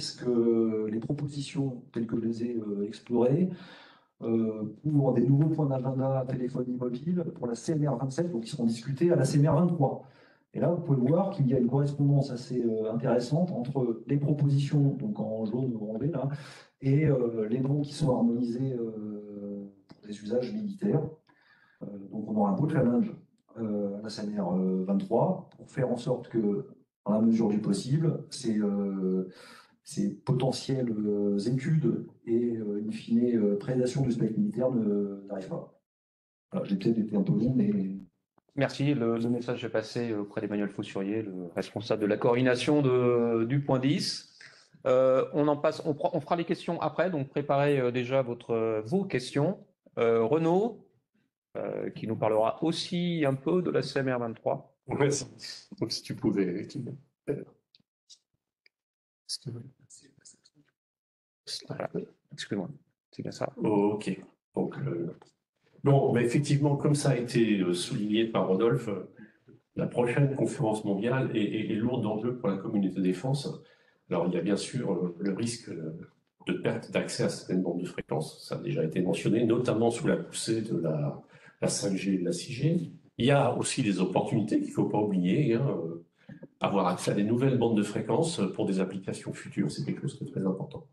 les propositions telles que je les ai explorées, pour des nouveaux points d'agenda téléphonie mobile pour la CMR 27, donc qui seront discutés à la CMR 23. Et là, vous pouvez voir qu'il y a une correspondance assez intéressante entre les propositions, donc en jaune ou en vert, là, et les noms qui sont harmonisés pour des usages militaires. Donc on aura un beau challenge à la CMR 23 pour faire en sorte que, dans la mesure du possible, ces potentielles études et, in fine, prédation du spectre militaire n'arrivent pas. Alors, j'ai peut-être été un peu long, mais... Merci. Le message est passé auprès d'Emmanuel Faussurier, le responsable de la coordination du point 10. On fera les questions après, donc préparez déjà vos questions. Renaud, qui nous parlera aussi un peu de la CMR 23. Ouais, donc si tu pouvais... Voilà. Excuse-moi, c'est bien ça. Ok. Donc, bon, mais effectivement, comme ça a été souligné par Rodolphe, la prochaine conférence mondiale est lourde d'enjeux pour la communauté de défense. Alors, il y a bien sûr le risque de perte d'accès à certaines bandes de fréquences, ça a déjà été mentionné, notamment sous la poussée de la 5G et de la 6G. Il y a aussi des opportunités qu'il ne faut pas oublier, hein, avoir accès à des nouvelles bandes de fréquences pour des applications futures, c'est quelque chose de très important.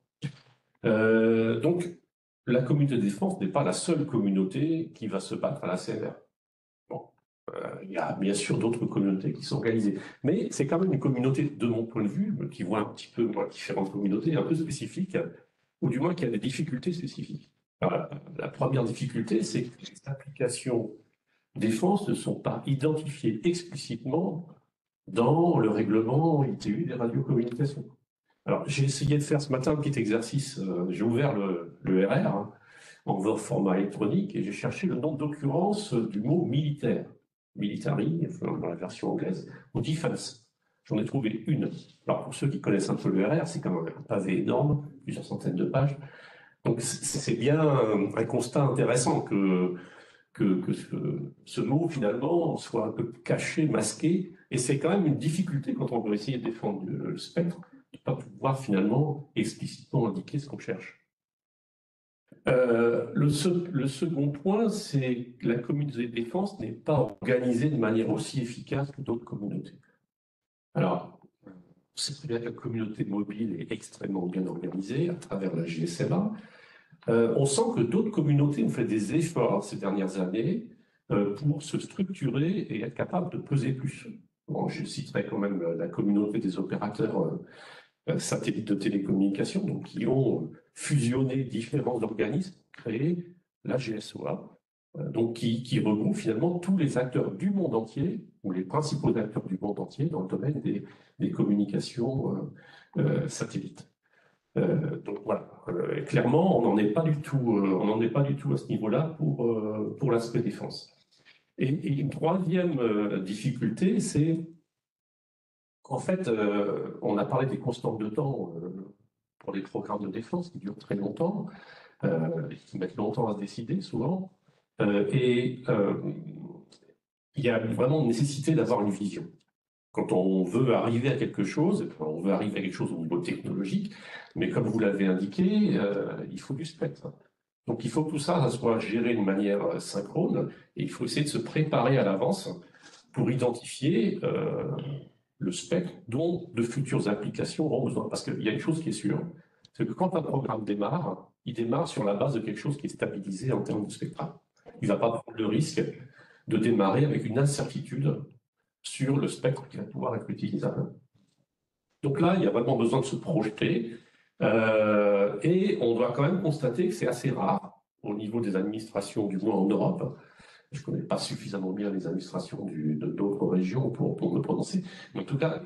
Donc, la communauté de défense n'est pas la seule communauté qui va se battre à la CMR. Bon, il y a bien sûr d'autres communautés qui sont organisées, mais c'est quand même une communauté, de mon point de vue, qui voit un petit peu différentes communautés, un peu spécifiques, ou du moins qui a des difficultés spécifiques. Alors, la première difficulté, c'est que les applications défense ne sont pas identifiées explicitement dans le règlement ITU des radiocommunications. Alors, j'ai essayé de faire ce matin un petit exercice. J'ai ouvert le RR hein, en format électronique et j'ai cherché le nom d'occurrence du mot militaire. Military, dans la version anglaise, ou defense. J'en ai trouvé une. Alors, pour ceux qui connaissent un peu le RR, c'est quand même un pavé énorme, plusieurs centaines de pages. Donc, c'est bien un constat intéressant que ce mot, finalement, soit un peu caché, masqué. Et c'est quand même une difficulté quand on veut essayer de défendre le spectre, de ne pas pouvoir finalement explicitement indiquer ce qu'on cherche. Le second point, c'est que la communauté de défense n'est pas organisée de manière aussi efficace que d'autres communautés. Alors, c'est très bien que la communauté mobile est extrêmement bien organisée à travers la GSMA. On sent que d'autres communautés ont fait des efforts ces dernières années pour se structurer et être capables de peser plus. Bon, je citerai quand même la communauté des opérateurs satellites de télécommunications, donc qui ont fusionné différents organismes, créé la GSOA, donc qui regroupe finalement tous les acteurs du monde entier, ou les principaux acteurs du monde entier dans le domaine des communications satellites. Donc voilà, clairement, on n'en est pas du tout, à ce niveau-là pour l'aspect défense. Et une troisième difficulté, c'est qu'en fait, on a parlé des constantes de temps pour les programmes de défense qui durent très longtemps, qui mettent longtemps à se décider souvent, et il y a vraiment une nécessité d'avoir une vision. Quand on veut arriver à quelque chose, on veut arriver à quelque chose au niveau technologique, mais comme vous l'avez indiqué, il faut du spectre. Donc il faut que tout ça soit géré de manière synchrone, et il faut essayer de se préparer à l'avance pour identifier le spectre dont de futures applications auront besoin. Parce qu'il y a une chose qui est sûre, c'est que quand un programme démarre, il démarre sur la base de quelque chose qui est stabilisé en termes de spectral. Il ne va pas prendre le risque de démarrer avec une incertitude sur le spectre qui va pouvoir être utilisable. Donc là, il y a vraiment besoin de se projeter, et on doit quand même constater que c'est assez rare au niveau des administrations, du moins en Europe. Je ne connais pas suffisamment bien les administrations d'autres régions pour me prononcer, mais en tout cas,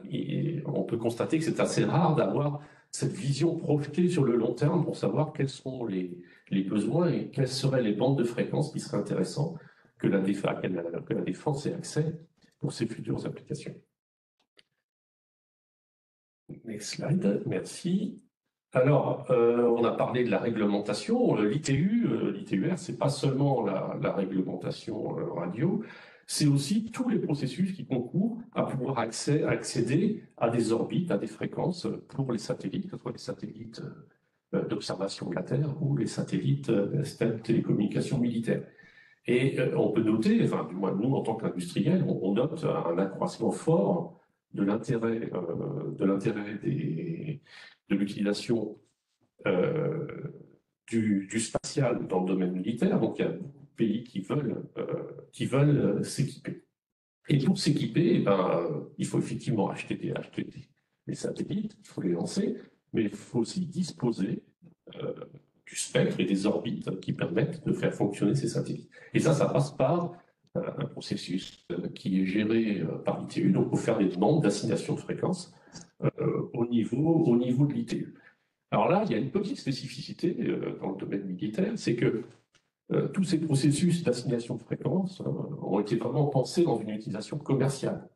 on peut constater que c'est assez rare d'avoir cette vision projetée sur le long terme pour savoir quels sont les besoins et quelles seraient les bandes de fréquences qui seraient intéressantes que la défense ait accès pour ses futures applications. Next slide, merci. Alors, on a parlé de la réglementation. L'ITUR, ce n'est pas seulement la réglementation radio, c'est aussi tous les processus qui concourent à pouvoir accéder à des orbites, à des fréquences pour les satellites, que ce soit les satellites d'observation de la Terre ou les satellites de télécommunications militaires. Et on peut noter, enfin, du moins nous en tant qu'industriels, on note un accroissement fort de l'intérêt de l'utilisation du spatial dans le domaine militaire. Donc il y a beaucoup de pays qui veulent s'équiper. Et pour s'équiper, eh ben, il faut effectivement acheter des satellites, il faut les lancer, mais il faut aussi disposer du spectre et des orbites qui permettent de faire fonctionner ces satellites. Et ça passe par un processus qui est géré par l'ITU, donc pour faire des demandes d'assignation de fréquences au niveau de l'ITU. Alors là, il y a une petite spécificité dans le domaine militaire, c'est que tous ces processus d'assignation de fréquences ont été vraiment pensés dans une utilisation commerciale.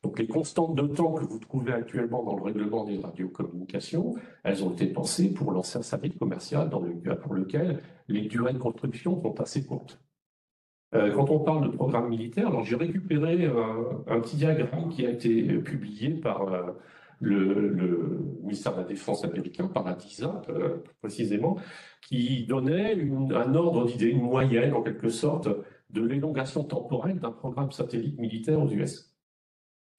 Donc les constantes de temps que vous trouvez actuellement dans le règlement des radiocommunications, elles ont été pensées pour lancer un satellite commercial pour lequel les durées de construction sont assez courtes. Quand on parle de programme militaire, alors j'ai récupéré un petit diagramme qui a été publié par le ministère de la Défense américain, par la DISA précisément, qui donnait un ordre d'idée, une moyenne en quelque sorte, de l'élongation temporelle d'un programme satellite militaire aux US.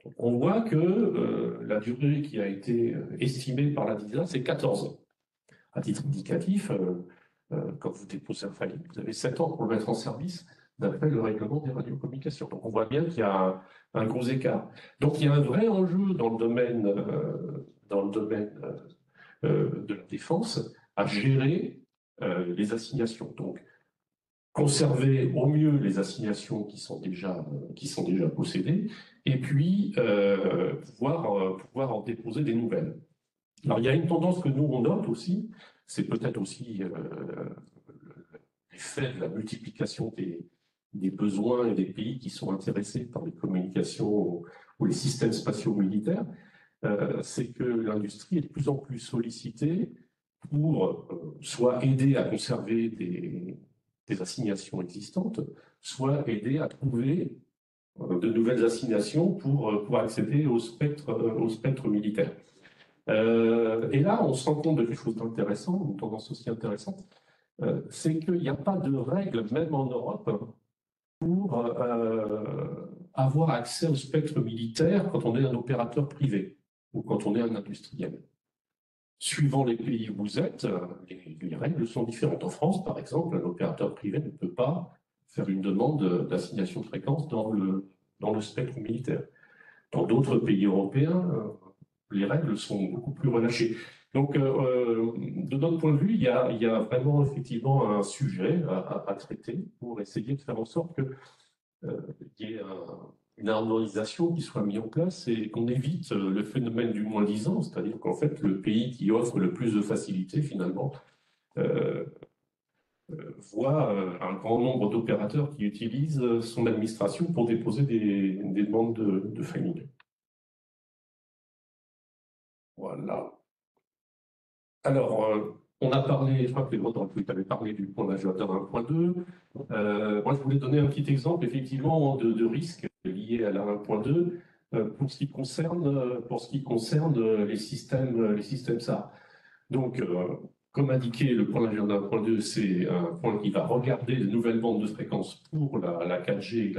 Donc, on voit que la durée qui a été estimée par la DISA, c'est 14 ans. À titre indicatif, quand vous déposez un filing, vous avez 7 ans pour le mettre en service, d'après le règlement des radiocommunications. Donc on voit bien qu'il y a un gros écart. Donc il y a un vrai enjeu dans le domaine de la défense à gérer les assignations. Donc conserver au mieux les assignations qui sont déjà possédées, et puis pouvoir en déposer des nouvelles. Alors il y a une tendance que nous on note aussi, c'est peut-être aussi l'effet de la multiplication des besoins et des pays qui sont intéressés par les communications ou les systèmes spatiaux militaires, c'est que l'industrie est de plus en plus sollicitée pour soit aider à conserver des assignations existantes, soit aider à trouver de nouvelles assignations pour accéder au spectre militaire. Et là, on se rend compte de quelque chose d'intéressant, une tendance aussi intéressante, c'est qu'il n'y a pas de règles, même en Europe, pour avoir accès au spectre militaire quand on est un opérateur privé ou quand on est un industriel. Suivant les pays où vous êtes, les règles sont différentes. En France, par exemple, un opérateur privé ne peut pas faire une demande d'assignation de fréquence dans le spectre militaire. Dans d'autres pays européens, les règles sont beaucoup plus relâchées. Donc, de notre point de vue, il y a vraiment effectivement un sujet à traiter pour essayer de faire en sorte qu'il y ait une harmonisation qui soit mise en place et qu'on évite le phénomène du moins-disant, c'est-à-dire qu'en fait, le pays qui offre le plus de facilité, finalement, voit un grand nombre d'opérateurs qui utilisent son administration pour déposer des demandes de filing. Voilà. Alors, on a parlé, je crois que les autres avaient parlé du point majeur 1.2. Moi, je voulais donner un petit exemple, effectivement, de risque lié à la 1.2. pour ce qui concerne les systèmes SAR. Donc, comme indiqué, le point d'agenda 1.2, c'est un point qui va regarder de nouvelles bandes de fréquences pour la 4G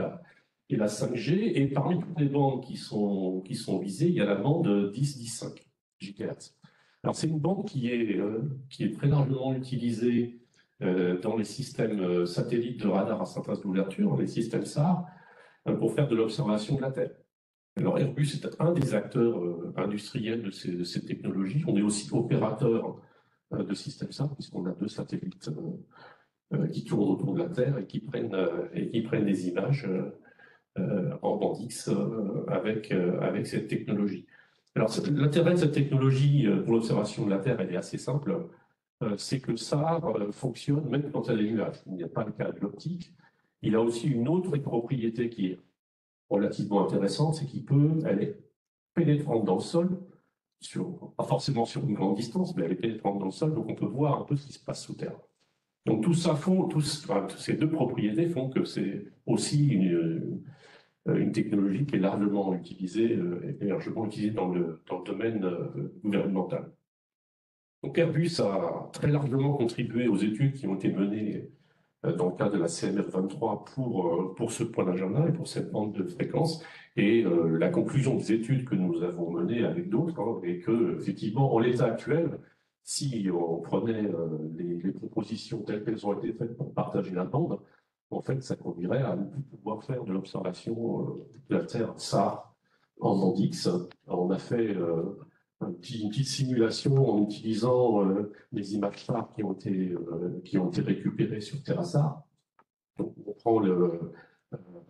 et la 5G. Et parmi toutes les bandes qui sont visées, il y a la bande 10-15 GHz. Alors, c'est une bande qui est très largement utilisée dans les systèmes satellites de radar à surface d'ouverture, les systèmes SAR, pour faire de l'observation de la Terre. Alors, Airbus est un des acteurs industriels de ces technologies. On est aussi opérateur de systèmes SAR, puisqu'on a 2 satellites qui tournent autour de la Terre et qui prennent des images en bande X avec cette technologie. Alors, l'intérêt de cette technologie pour l'observation de la Terre, elle est assez simple. C'est que le SAR fonctionne même quand il y a des nuages. Il n'y a pas le cas de l'optique. Il a aussi une autre propriété qui est relativement intéressante, c'est qu'elle est pénétrante dans le sol, pas forcément sur une grande distance, mais elle est pénétrante dans le sol, donc on peut voir un peu ce qui se passe sous terre. Donc tout ça ces 2 propriétés font que c'est aussi une technologie qui est largement utilisée dans le domaine gouvernemental. Donc Airbus a très largement contribué aux études qui ont été menées dans le cadre de la CMR23 pour ce point d'agenda et pour cette bande de fréquence. Et la conclusion des études que nous avons menées avec d'autres est que, effectivement, en l'état actuel, si on prenait les propositions telles qu'elles ont été faites pour partager la bande, en fait, ça conduirait à pouvoir faire de l'observation de la Terre SAR en bande X. On a fait une petite simulation en utilisant les images SAR qui ont été récupérées sur TerraSAR. Donc, on prend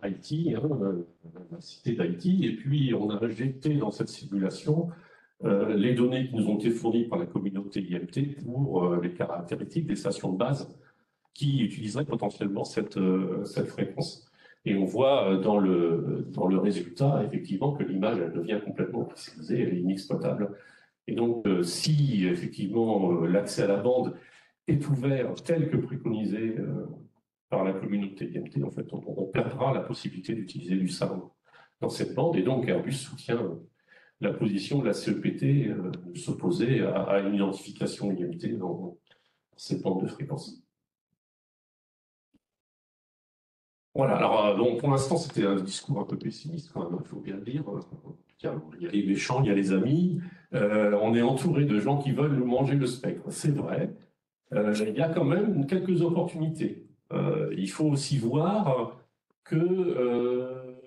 Haïti, la cité d'Haïti, et puis on a injecté dans cette simulation les données qui nous ont été fournies par la communauté IMT pour les caractéristiques des stations de base qui utiliseraient potentiellement cette fréquence. Et on voit dans le résultat, effectivement, que l'image, elle devient complètement pixelisée, elle est inexploitable. Et donc, si, effectivement, l'accès à la bande est ouvert tel que préconisé par la communauté IMT, en fait, on perdra la possibilité d'utiliser du SAR dans cette bande. Et donc, Airbus soutient la position de la CEPT de s'opposer à une identification IMT dans cette bande de fréquence. Voilà, alors bon, pour l'instant, c'était un discours un peu pessimiste, quand même, il faut bien le dire. Il y a les méchants, il y a les amis. On est entouré de gens qui veulent nous manger le spectre, c'est vrai. Il y a quand même quelques opportunités. Il faut aussi voir que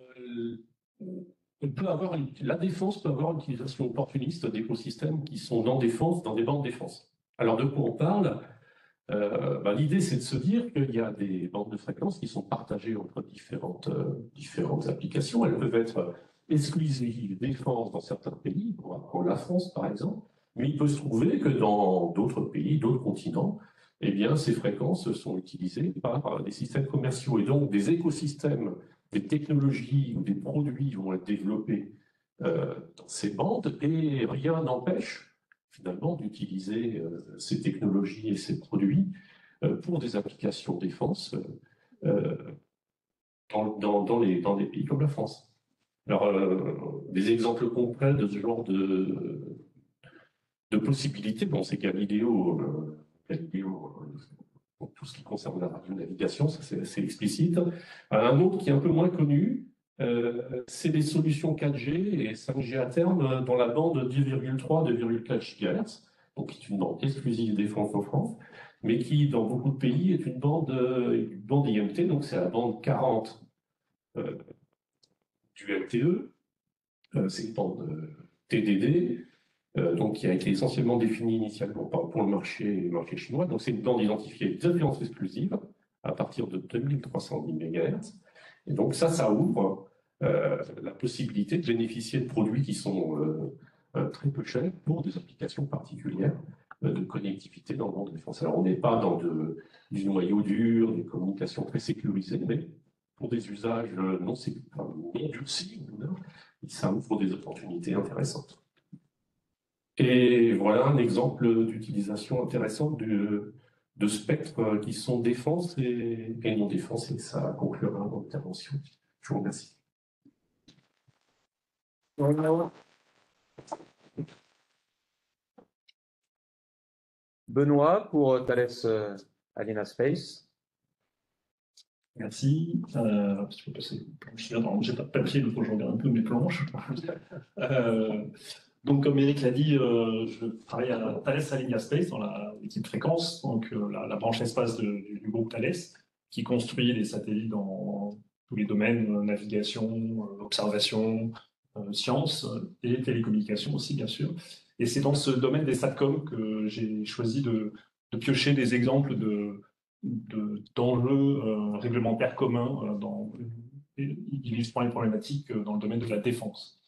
la défense peut avoir une utilisation opportuniste d'écosystèmes qui sont dans des bandes de défense. Alors de quoi on parle? L'idée, c'est de se dire qu'il y a des bandes de fréquences qui sont partagées entre différentes applications. Elles peuvent être exclusives défense dans certains pays, comme la France par exemple, mais il peut se trouver que dans d'autres pays, d'autres continents, eh bien, ces fréquences sont utilisées par des systèmes commerciaux. Et donc, des écosystèmes, des technologies ou des produits vont être développés dans ces bandes, et rien n'empêche finalement d'utiliser ces technologies et ces produits pour des applications défense dans des pays comme la France. Alors, des exemples concrets de ce genre de possibilités, bon, c'est Galileo, pour tout ce qui concerne la radionavigation, ça c'est assez explicite. Un autre qui est un peu moins connu, c'est les solutions 4G et 5G à terme dans la bande 2,3-2,4 GHz, donc qui est une bande exclusive des France en France, mais qui, dans beaucoup de pays, est une bande IMT, donc c'est la bande 40 du LTE, c'est une bande TDD, donc qui a été essentiellement définie initialement pour le marché chinois. Donc c'est une bande identifiée de fréquence exclusive à partir de 2310 MHz. Et donc ça ouvre la possibilité de bénéficier de produits qui sont très peu chers pour des applications particulières de connectivité dans le monde de défense. Alors on n'est pas dans du noyau dur, des communications très sécurisées, mais pour des usages non durcis, ça ouvre des opportunités intéressantes. Et voilà un exemple d'utilisation intéressante de spectres qui sont défense et non défense, et ça conclura mon intervention. Je vous remercie. Benoît pour Thales Alenia Space. Merci. Je peux passer planche. J'ai pas de papier, donc je regarde un peu mes planches. Donc, comme Eric l'a dit, je travaille à Thales Alenia Space dans l'équipe fréquence, donc la branche espace du groupe Thales, qui construit les satellites dans tous les domaines, navigation, observation, sciences et télécommunications aussi, bien sûr. Et c'est dans ce domaine des SATCOM que j'ai choisi de piocher des exemples d'enjeux réglementaires communs illustrant les problématiques dans le domaine de la défense.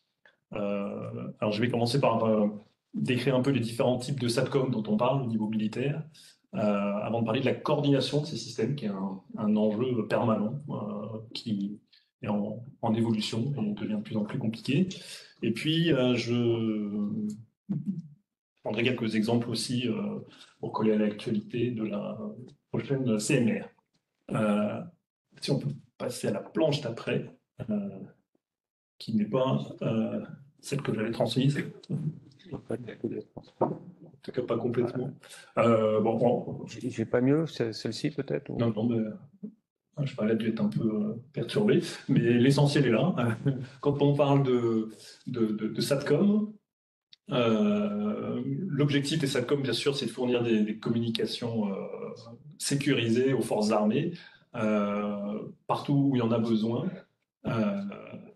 Alors je vais commencer par décrire un peu les différents types de SATCOM dont on parle au niveau militaire, avant de parler de la coordination de ces systèmes, qui est un enjeu permanent qui est en évolution et devient de plus en plus compliqué. Et puis je prendrai quelques exemples aussi pour coller à l'actualité de la prochaine CMR. Si on peut passer à la planche d'après, qui n'est pas celle que j'avais transmise. En tout cas, pas complètement. J'ai pas mieux, celle-ci peut-être ou... Non, mais je sais pas, elle a dû être un peu perturbée, mais l'essentiel est là. Quand on parle de SATCOM, l'objectif des SATCOM, bien sûr, c'est de fournir des communications sécurisées aux forces armées, partout où il y en a besoin,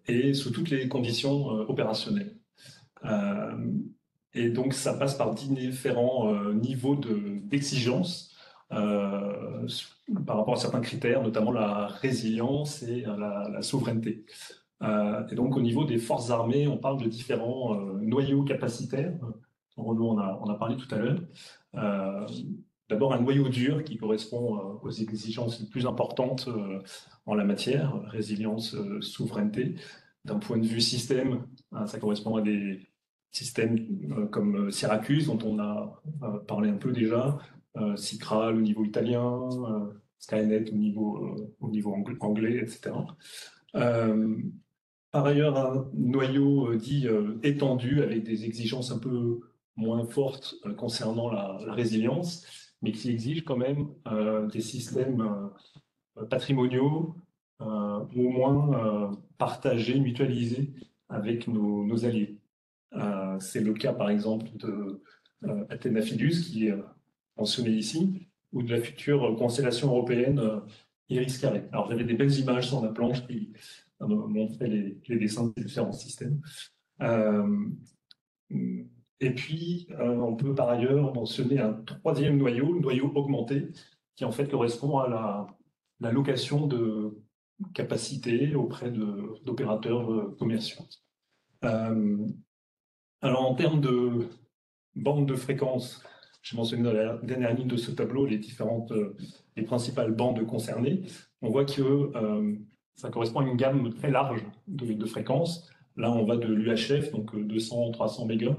et sous toutes les conditions opérationnelles. Et donc, ça passe par différents niveaux d'exigence par rapport à certains critères, notamment la résilience et la souveraineté. Et donc, au niveau des forces armées, on parle de différents noyaux capacitaires. Renaud en a parlé tout à l'heure. D'abord, un noyau dur qui correspond aux exigences les plus importantes en la matière, résilience, souveraineté. D'un point de vue système, ça correspond à des systèmes comme Syracuse, dont on a parlé un peu déjà, Cycral au niveau italien, Skynet au niveau anglais, etc. Par ailleurs, un noyau dit étendu avec des exigences un peu moins fortes concernant la résilience, mais qui exige quand même des systèmes patrimoniaux ou au moins partagés, mutualisés avec nos alliés. C'est le cas par exemple de Athena Fidus qui est mentionné ici, ou de la future constellation européenne Iris-Carré. Alors j'avais des belles images sur la planche qui montraient les dessins des différents systèmes. Et puis, on peut par ailleurs mentionner un troisième noyau, le noyau augmenté, qui en fait correspond à la location de capacité auprès d'opérateurs commerciaux. Alors, en termes de bandes de fréquences, j'ai mentionné dans la dernière ligne de ce tableau les principales bandes concernées. On voit que ça correspond à une gamme très large de fréquences. Là, on va de l'UHF, donc 200-300 mégas,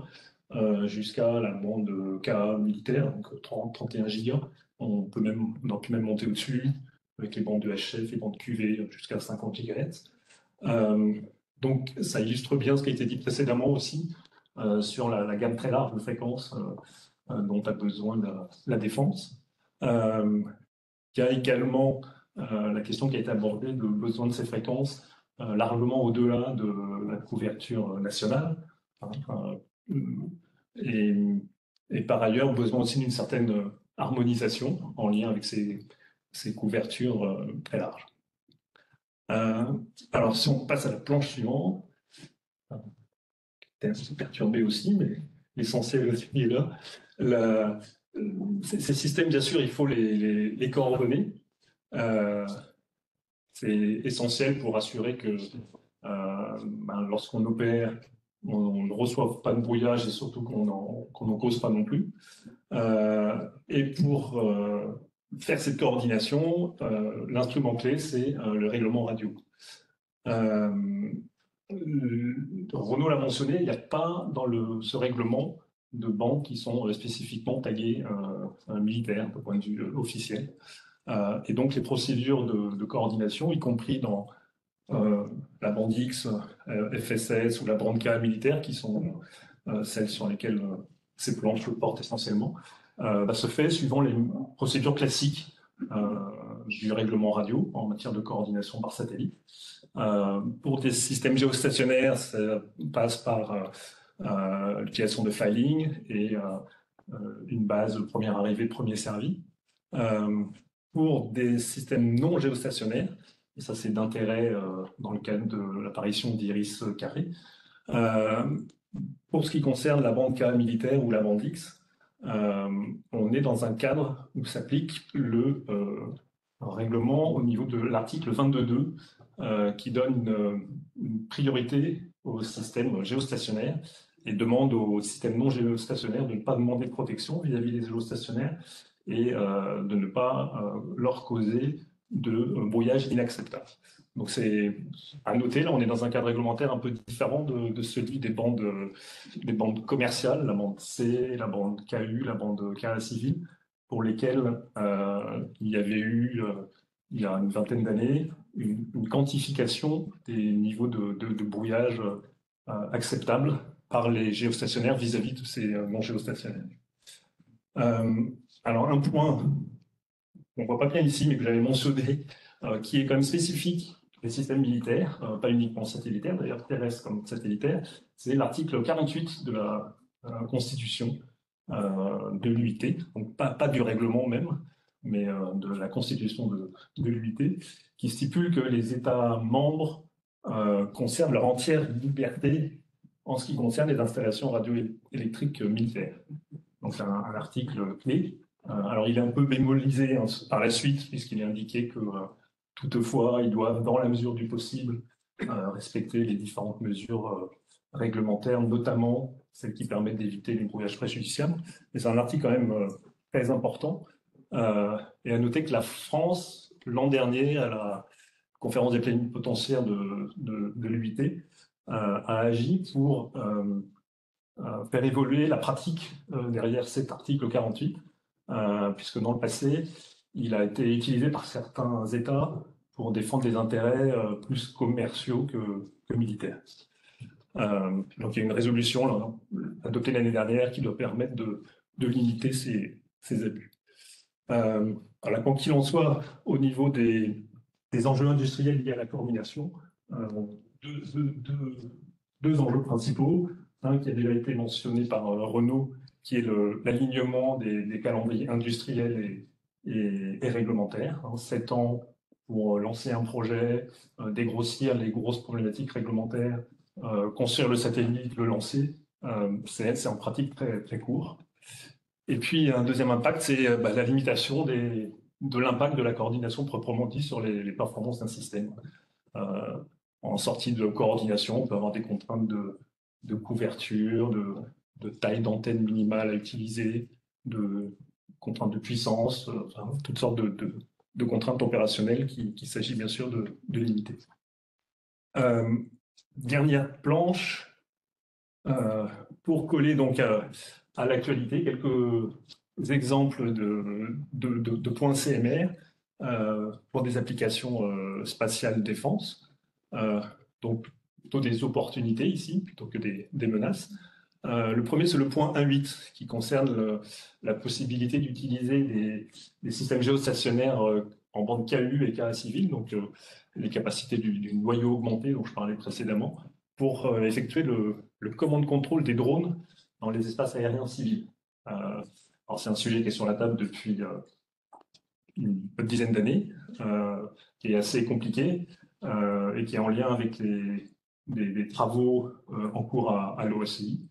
jusqu'à la bande Ka militaire, donc 30-31 gigas. On peut même monter au-dessus avec les bandes de HF et bandes QV jusqu'à 50 GHz. Donc, ça illustre bien ce qui a été dit précédemment aussi sur la gamme très large de fréquences dont a besoin la défense. Il y a également la question qui a été abordée, le besoin de ces fréquences largement au-delà de la couverture nationale. Et par ailleurs, besoin aussi d'une certaine harmonisation en lien avec ces couvertures très larges. Alors, si on passe à la planche suivante, peut-être un peu perturbé aussi, mais l'essentiel est là. Ces systèmes, bien sûr, il faut les coordonner. C'est essentiel pour assurer que lorsqu'on opère, on ne reçoive pas de brouillage et surtout qu'on n'en cause pas non plus. Et pour faire cette coordination, l'instrument clé, c'est le règlement radio. Renaud l'a mentionné, il n'y a pas dans ce règlement de bandes qui sont spécifiquement taguées militaires, d'un point de vue officiel. Et donc les procédures de coordination, y compris dans la bande X, FSS ou la bande K militaire, qui sont celles sur lesquelles ces planches portent essentiellement, se fait suivant les procédures classiques du règlement radio en matière de coordination par satellite. Pour des systèmes géostationnaires, ça passe par l'utilisation de filing et une base première arrivée, premier servi. Pour des systèmes non géostationnaires, et ça c'est d'intérêt dans le cadre de l'apparition d'iris carrés, pour ce qui concerne la bande K militaire ou la bande X, on est dans un cadre où s'applique le règlement au niveau de l'article 22.2 qui donne une priorité au système géostationnaire et demande aux systèmes non géostationnaires de ne pas demander de protection vis-à-vis des géostationnaires et de ne pas leur causer de brouillage inacceptable. Donc c'est à noter, là on est dans un cadre réglementaire un peu différent de celui des bandes commerciales, la bande C, la bande KU, la bande KA civile, pour lesquelles il y avait eu, il y a une vingtaine d'années, une quantification des niveaux de brouillage acceptables par les géostationnaires vis-à-vis de ces non géostationnaires. Alors un point, on ne voit pas bien ici, mais que j'avais mentionné, qui est quand même spécifique des systèmes militaires, pas uniquement satellitaires, d'ailleurs terrestres comme satellitaires, c'est l'article 48 de la Constitution de l'UIT, donc pas du règlement même, mais de la Constitution de l'UIT, qui stipule que les États membres conservent leur entière liberté en ce qui concerne les installations radioélectriques militaires. Donc c'est un article clé. Alors il est un peu bémolisé par la suite, puisqu'il est indiqué que toutefois, ils doivent, dans la mesure du possible, respecter les différentes mesures réglementaires, notamment celles qui permettent d'éviter les brouillages préjudiciables. Mais c'est un article quand même très important. Et à noter que la France, l'an dernier, à la conférence des plénipotentiaires de l'UIT, a agi pour faire évoluer la pratique derrière cet article 48, puisque dans le passé, il a été utilisé par certains États pour défendre des intérêts plus commerciaux que militaires. Donc il y a une résolution là, adoptée l'année dernière qui doit permettre de limiter ces abus. Alors, quoi qu'il en soit, au niveau des enjeux industriels liés à la coordination, deux enjeux principaux. Un qui a déjà été mentionné par Renaud, qui est l'alignement des calendriers industriels et réglementaires. 7 ans pour lancer un projet, dégrossir les grosses problématiques réglementaires, construire le satellite, le lancer. C'est en pratique très, très court. Et puis un deuxième impact, c'est la limitation de l'impact de la coordination proprement dit sur les performances d'un système. En sortie de coordination, on peut avoir des contraintes de couverture, de taille d'antenne minimale à utiliser, de contraintes de puissance, toutes sortes de contraintes opérationnelles qu'il s'agit bien sûr de limiter. Dernière planche, pour coller donc à l'actualité, quelques exemples de points CMR pour des applications spatiales défense. Donc plutôt des opportunités ici, plutôt que des menaces. Le premier, c'est le point 1.8, qui concerne la possibilité d'utiliser des systèmes géostationnaires en bande KU et KA civile, donc les capacités du noyau augmenté dont je parlais précédemment, pour effectuer le command-contrôle des drones dans les espaces aériens civils. Alors c'est un sujet qui est sur la table depuis une bonne dizaine d'années, qui est assez compliqué et qui est en lien avec des travaux en cours à l'OSCI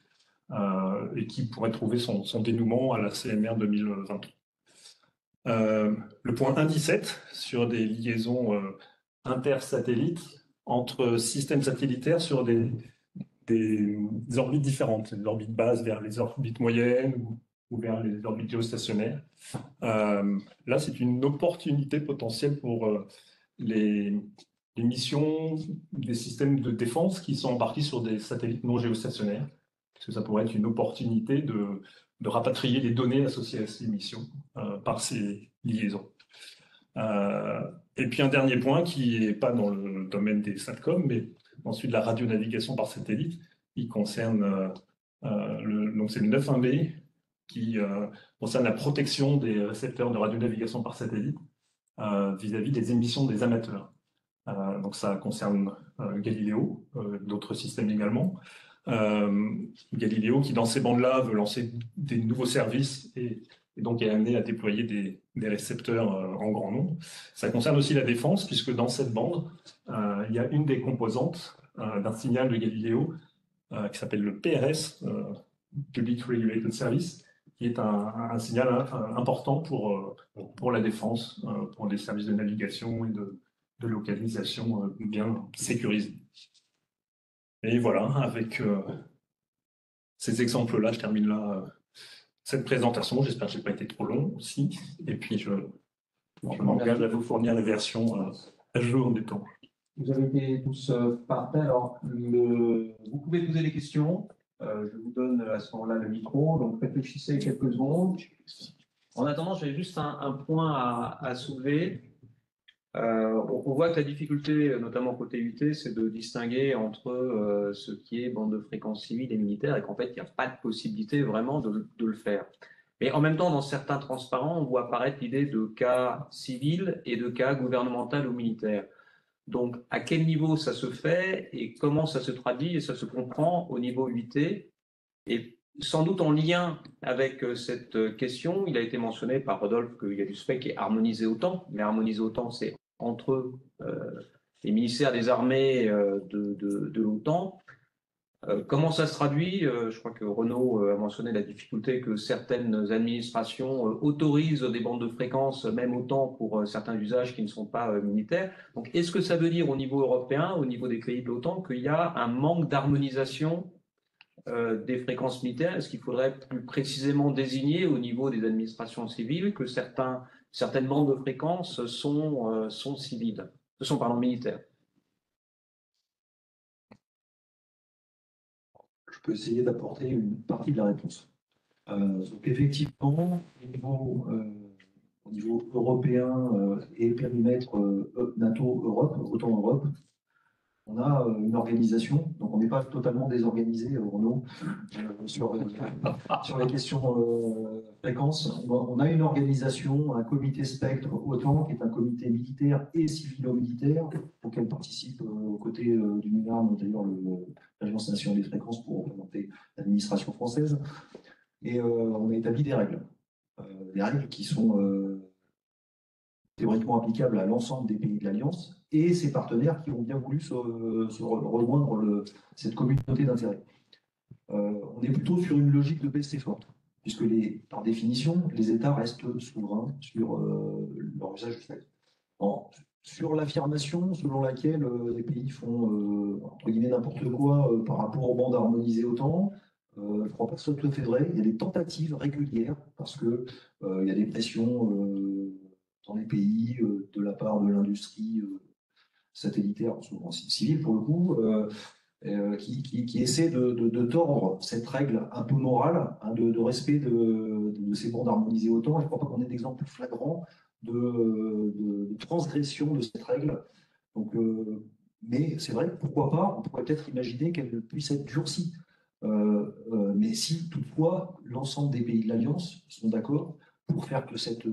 et qui pourrait trouver son dénouement à la CMR 2023. Le point 1.17 sur des liaisons intersatellites entre systèmes satellitaires sur des orbites différentes, des orbites basses vers les orbites moyennes ou vers les orbites géostationnaires. Là, c'est une opportunité potentielle pour les missions des systèmes de défense qui sont embarqués sur des satellites non géostationnaires, parce que ça pourrait être une opportunité de rapatrier les données associées à ces missions par ces liaisons. Et puis un dernier point qui n'est pas dans le domaine des SATCOM, mais dans celui de la radionavigation par satellite, qui concerne, donc c'est le 9.1b, qui concerne la protection des récepteurs de radionavigation par satellite vis-à-vis des émissions des amateurs. Donc ça concerne Galileo, d'autres systèmes également. Galileo qui dans ces bandes-là veut lancer des nouveaux services et donc est amené à déployer des récepteurs en grand nombre. Ça concerne aussi la défense puisque dans cette bande, il y a une des composantes d'un signal de Galileo qui s'appelle le PRS, Public Regulated Service, qui est un signal important pour la défense, pour des services de navigation et de localisation bien sécurisés. Et voilà, avec ces exemples-là, je termine là cette présentation. J'espère que je n'ai pas été trop long aussi. Et puis, je m'engage à vous fournir les versions à jour du temps. Vous avez été tous parfaits. Alors, vous pouvez poser des questions. Je vous donne à ce moment-là le micro. Donc, réfléchissez quelques secondes. En attendant, j'avais juste un point à soulever. On voit que la difficulté, notamment côté UT, c'est de distinguer entre ce qui est bande de fréquences civiles et militaires et qu'en fait, il n'y a pas de possibilité vraiment de le faire. Mais en même temps, dans certains transparents, on voit apparaître l'idée de cas civils et de cas gouvernemental ou militaires. Donc, à quel niveau ça se fait et comment ça se traduit et ça se comprend au niveau UT? Et sans doute en lien avec cette question, il a été mentionné par Rodolphe qu'il y a du spec qui est harmonisé autant, mais harmonisé autant, c'est entre les ministères des armées de l'OTAN. Comment ça se traduit? Je crois que Renaud a mentionné la difficulté que certaines administrations autorisent des bandes de fréquences, même autant pour certains usages qui ne sont pas militaires. Donc, est-ce que ça veut dire au niveau européen, au niveau des pays de l'OTAN, qu'il y a un manque d'harmonisation des fréquences militaires? Est-ce qu'il faudrait plus précisément désigner au niveau des administrations civiles que certaines bandes de fréquences sont civiles, militaires? Je peux essayer d'apporter une partie de la réponse. Donc effectivement, au niveau européen et périmètre NATO-Europe, OTAN-Europe, on a une organisation, donc on n'est pas totalement désorganisé, Renaud, sur les questions fréquences. On a une organisation, un comité spectre OTAN, qui est un comité militaire et civilo-militaire, auquel participe aux côtés du MINARM, d'ailleurs l'Agence nationale des fréquences pour représenter l'administration française. Et on a établi des règles qui sont théoriquement applicables à l'ensemble des pays de l'Alliance et ses partenaires qui ont bien voulu se rejoindre cette communauté d'intérêt. On est plutôt sur une logique de baisse forte, puisque par définition, les États restent souverains sur leur usage du spectre. Sur l'affirmation selon laquelle les pays font entre guillemets n'importe quoi par rapport aux bandes harmonisées OTAN, je ne crois pas que ce soit tout à fait vrai. Il y a des tentatives régulières parce que il y a des pressions dans les pays de la part de l'industrie satellitaire, souvent civile pour le coup, qui essaie de tordre cette règle un peu morale de respect de ces bandes harmonisées autant. Je ne crois pas qu'on ait d'exemple flagrant de transgression de cette règle. Donc, mais c'est vrai, pourquoi pas, on pourrait peut-être imaginer qu'elle puisse être durcie. Mais si toutefois l'ensemble des pays de l'Alliance sont d'accord pour faire que cette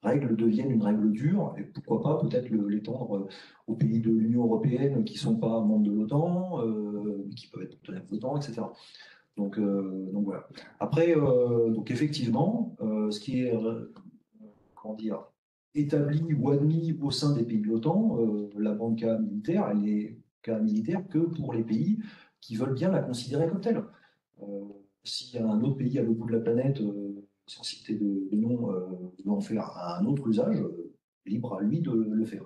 règle devienne une règle dure, et pourquoi pas peut-être l'étendre aux pays de l'Union européenne qui ne sont pas membres de l'OTAN, qui peuvent être partenaires de l'OTAN, etc. Donc voilà. Après, donc effectivement, ce qui est établi ou admis au sein des pays de l'OTAN, la bande K militaire, elle est K militaire que pour les pays qui veulent bien la considérer comme telle. S'il y a un autre pays à l'autre bout de la planète, sans citer de nom, veut en faire un autre usage, libre à lui de le faire.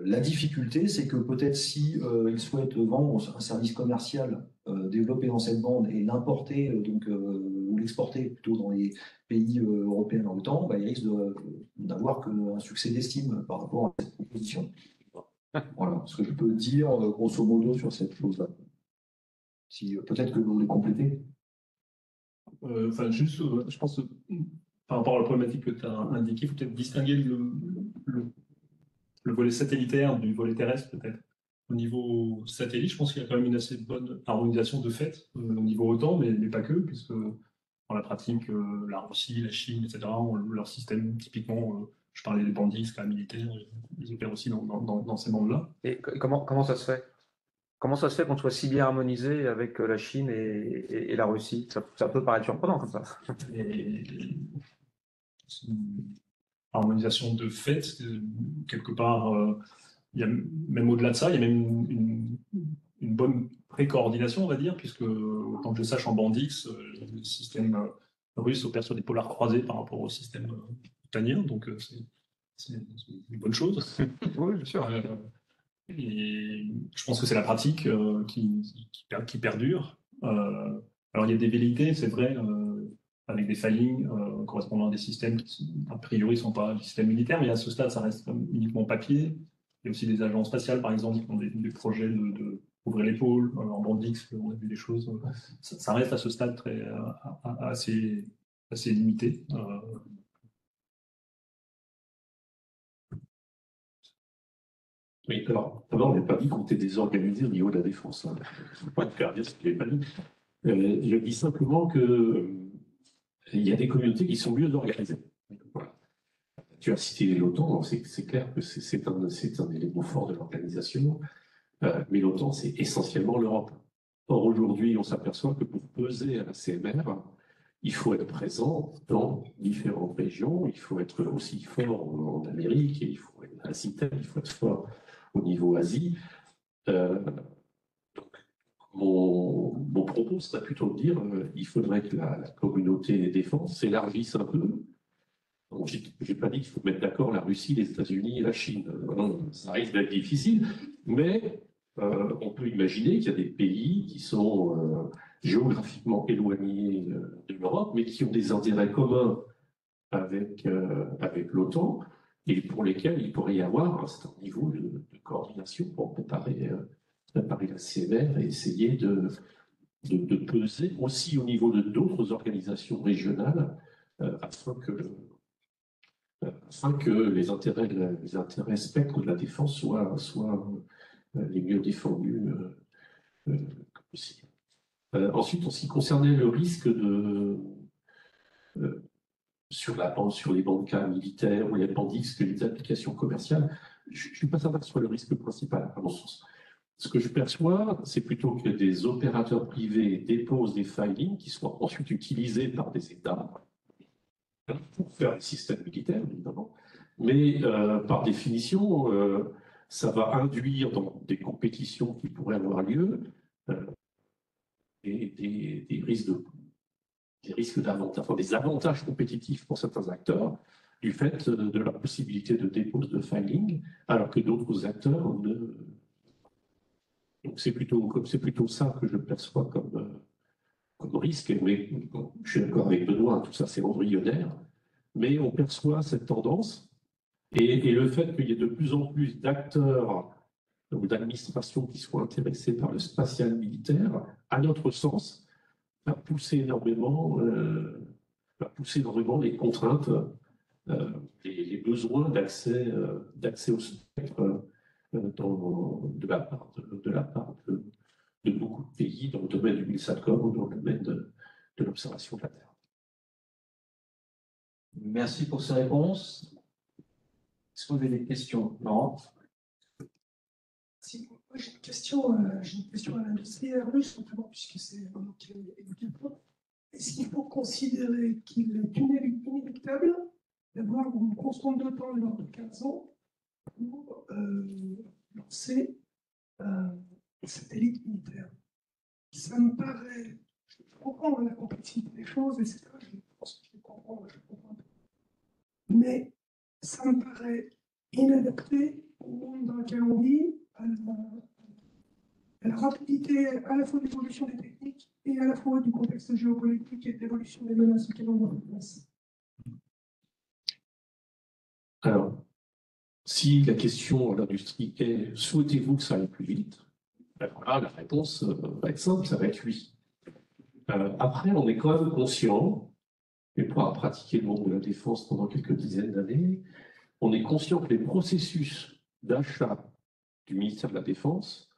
La difficulté, c'est que peut-être si il souhaite vendre un service commercial développé dans cette bande et l'importer ou l'exporter plutôt dans les pays européens dans le temps, il risque d'avoir qu'un succès d'estime par rapport à cette proposition. Voilà ce que je peux dire grosso modo sur cette chose-là. Si peut-être que vous voulez compléter. Juste, je pense par rapport à la problématique que tu as indiquée, il faut peut-être distinguer le volet satellitaire du volet terrestre, peut-être. Au niveau satellite, je pense qu'il y a quand même une assez bonne harmonisation de fait, au niveau OTAN, mais pas que, puisque dans la pratique, la Russie, la Chine, etc., ont leur système, typiquement, je parlais des bandits, cas militaires, ils opèrent aussi dans ces mondes-là. Et comment ça se fait? Comment ça se fait qu'on soit si bien harmonisé avec la Chine et la Russie? Ça peut paraître surprenant comme ça. Et c'est une harmonisation de fait, quelque part, il y a, même au-delà de ça, il y a même une bonne pré-coordination, on va dire, puisque, tant que je sache, en Bandix, le système russe opère sur des polars croisés par rapport au système otanien, donc c'est une bonne chose. Oui, bien sûr. Et je pense que c'est la pratique qui perdure. Alors il y a des velléités, c'est vrai, avec des faillings correspondant à des systèmes qui, a priori, ne sont pas des systèmes militaires, mais à ce stade, ça reste uniquement papier. Il y a aussi des agences spatiales, par exemple, qui ont des projets de ouvrir l'épaule. En Bandix, on a vu des choses. Ça reste à ce stade assez limité. Oui, alors, d'abord, on n'a pas dit qu'on était désorganisé au niveau de la défense. Hein. Il ne faut pas faire dire ce qu'il n'est pas dit. Je dis simplement que il y a des communautés qui sont mieux organisées. Voilà. Tu as cité l'OTAN, c'est clair que c'est un élément fort de l'organisation, mais l'OTAN, c'est essentiellement l'Europe. Or, aujourd'hui, on s'aperçoit que pour peser à la CMR, il faut être présent dans différentes régions, il faut être aussi fort en Amérique, et il faut être à CITES, il faut être fort au niveau Asie. Donc, mon propos serait plutôt de dire il faudrait que la communauté des défenses s'élargisse un peu. Je n'ai pas dit qu'il faut mettre d'accord la Russie, les États-Unis et la Chine. Ça risque d'être difficile, mais on peut imaginer qu'il y a des pays qui sont géographiquement éloignés de l'Europe, mais qui ont des intérêts communs avec l'OTAN, et pour lesquels il pourrait y avoir un certain niveau de coordination pour préparer la CMR et essayer de peser aussi au niveau de d'autres organisations régionales afin que les intérêts spectres de la défense soient les mieux défendus possible. Ensuite, en ce qui concernait le risque sur les banques militaires ou les bandits que les applications commerciales, je ne suis pas certain que ce soit le risque principal, à mon sens. Ce que je perçois, c'est plutôt que des opérateurs privés déposent des filings qui soient ensuite utilisés par des États pour faire des systèmes militaires, évidemment. Mais par définition, ça va induire dans des compétitions qui pourraient avoir lieu des risques d'avantages, enfin, des avantages compétitifs pour certains acteurs du fait de la possibilité de dépôt de filing, alors que d'autres acteurs ne. Donc c'est plutôt ça que je perçois comme risque. Mais je suis d'accord avec Benoît, tout ça c'est embryonnaire, mais on perçoit cette tendance et le fait qu'il y ait de plus en plus d'acteurs ou d'administrations qui soient intéressés par le spatial militaire, à notre sens, va pousser énormément les contraintes, les besoins d'accès au spectre de la part de beaucoup de pays dans le domaine du Milsatcom ou dans le domaine de l'observation de la Terre. Merci pour ces réponses. Est-ce que vous avez des questions? Non. Si, moi j'ai une question à l'industriel russe, notamment puisque c'est vraiment qu'il est évoqué le point. Est-ce qu'il faut considérer qu'il est inéluctable d'avoir une constante de temps lors de 15 ans pour lancer des satellites militaires? Ça me paraît, je comprends la complexité des choses, etc. Je pense que je comprends un peu. Mais ça me paraît inadapté au monde dans lequel on vit, à la rapidité à la fois de l'évolution des techniques et à la fois du contexte géopolitique et de l'évolution des menaces auxquelles on doit faire face. Alors, si la question à l'industrie est « souhaitez-vous que ça aille plus vite ?» Alors là, la réponse va être simple, ça va être oui. Après, on est quand même conscient et pour avoir pratiqué le monde de la défense pendant quelques dizaines d'années, on est conscient que les processus d'achat du ministère de la Défense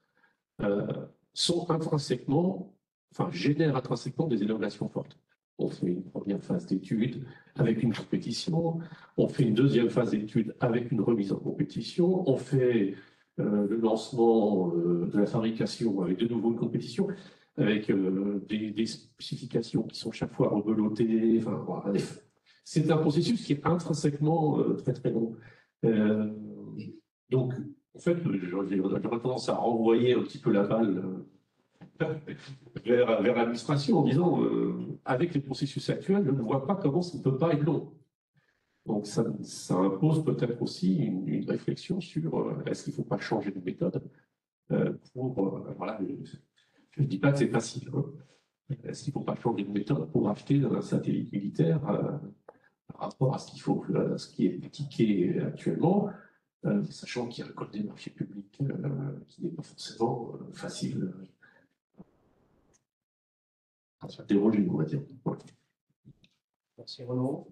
génèrent intrinsèquement des innovations fortes. On fait une première phase d'étude avec une compétition, on fait une deuxième phase d'étude avec une remise en compétition, on fait le lancement de la fabrication avec de nouveau une compétition, avec des spécifications qui sont chaque fois rebelottées. Enfin, voilà. C'est un processus qui est intrinsèquement très très long. Donc, en fait, j'aurais tendance à renvoyer un petit peu la balle vers l'administration en disant avec les processus actuels, je ne vois pas comment ça ne peut pas être long. Donc, ça impose peut-être aussi une réflexion sur est-ce qu'il ne faut pas changer de méthode voilà, je ne dis pas que c'est facile. Hein. Est-ce qu'il ne faut pas changer de méthode pour acheter un satellite militaire par rapport à ce qui est pratiqué actuellement, sachant qu'il y a un code des marchés publics qui n'est pas forcément facile à se déroger, on va dire. Voilà. Merci Renaud.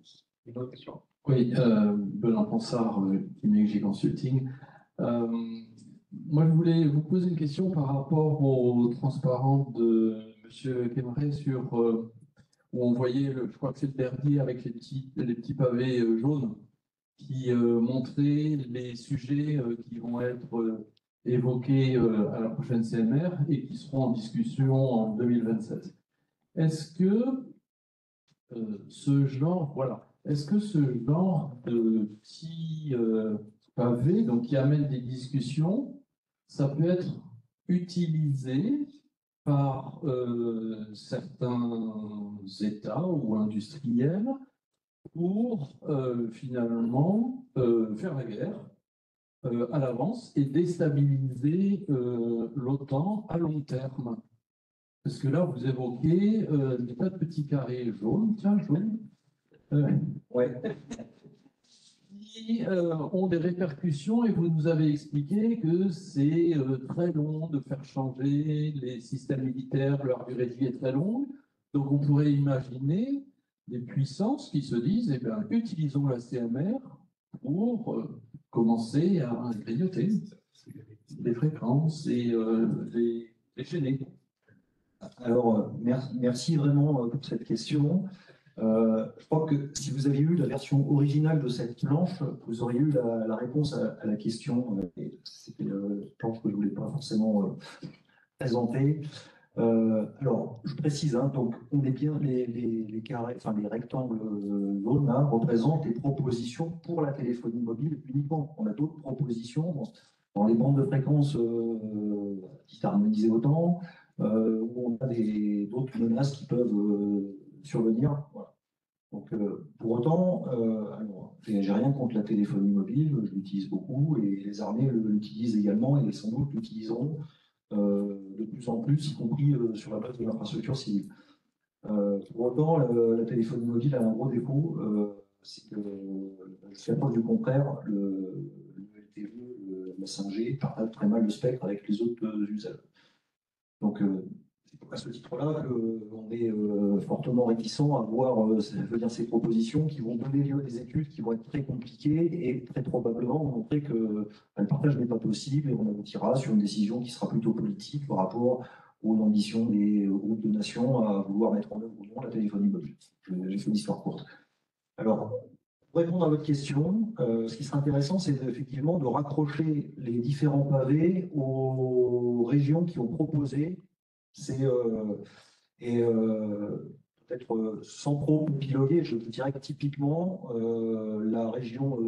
Une autre question? Oui, Benoît Ponsard, Imagery Consulting. Moi, je voulais vous poser une question par rapport au transparent de M. Kémaré sur où on voyait, je crois que c'est le dernier avec les petits pavés jaunes qui montraient les sujets qui vont être évoqués à la prochaine CMR et qui seront en discussion en 2027. Est-ce que ce genre de petits pavés, donc qui amènent des discussions, ça peut être utilisé par certains États ou industriels pour finalement faire la guerre à l'avance et déstabiliser l'OTAN à long terme. Parce que là, vous évoquez des tas de petits carrés jaunes, qui ont des répercussions, et vous nous avez expliqué que c'est très long de faire changer les systèmes militaires, leur durée de vie est très longue. Donc on pourrait imaginer des puissances qui se disent, eh bien, utilisons la CMR pour commencer à grignoter les fréquences et les gêner. Alors, merci vraiment pour cette question. Je crois que si vous aviez eu la version originale de cette planche, vous auriez eu la réponse à la question. C'était une planche que je ne voulais pas forcément présenter. Alors, je précise, hein, donc on est bien les carrés, enfin les rectangles jaunes là représentent les propositions pour la téléphonie mobile uniquement. On a d'autres propositions dans les bandes de fréquences qui harmonisées autant, où on a d'autres menaces qui peuvent survenir. Voilà. Donc, pour autant, j'ai rien contre la téléphonie mobile, je l'utilise beaucoup et les armées l'utilisent également et sans doute l'utiliseront de plus en plus, y compris sur la base de l'infrastructure civile. Pour autant, la téléphonie mobile a un gros défaut, c'est que jusqu'à preuve du contraire, le LTE, la 5G partage très mal le spectre avec les autres usages. Donc, c'est à ce titre-là qu'on est fortement réticent à voir ces propositions qui vont donner lieu à des études qui vont être très compliquées et très probablement montrer que le partage n'est pas possible et on aboutira sur une décision qui sera plutôt politique par rapport aux ambitions des groupes de nations à vouloir mettre en œuvre ou non la téléphonie mobile. J'ai fait une histoire courte. Alors, pour répondre à votre question, ce qui serait intéressant, c'est effectivement de raccrocher les différents pavés aux régions qui ont proposé peut-être sans trop piloguer, je dirais que typiquement la région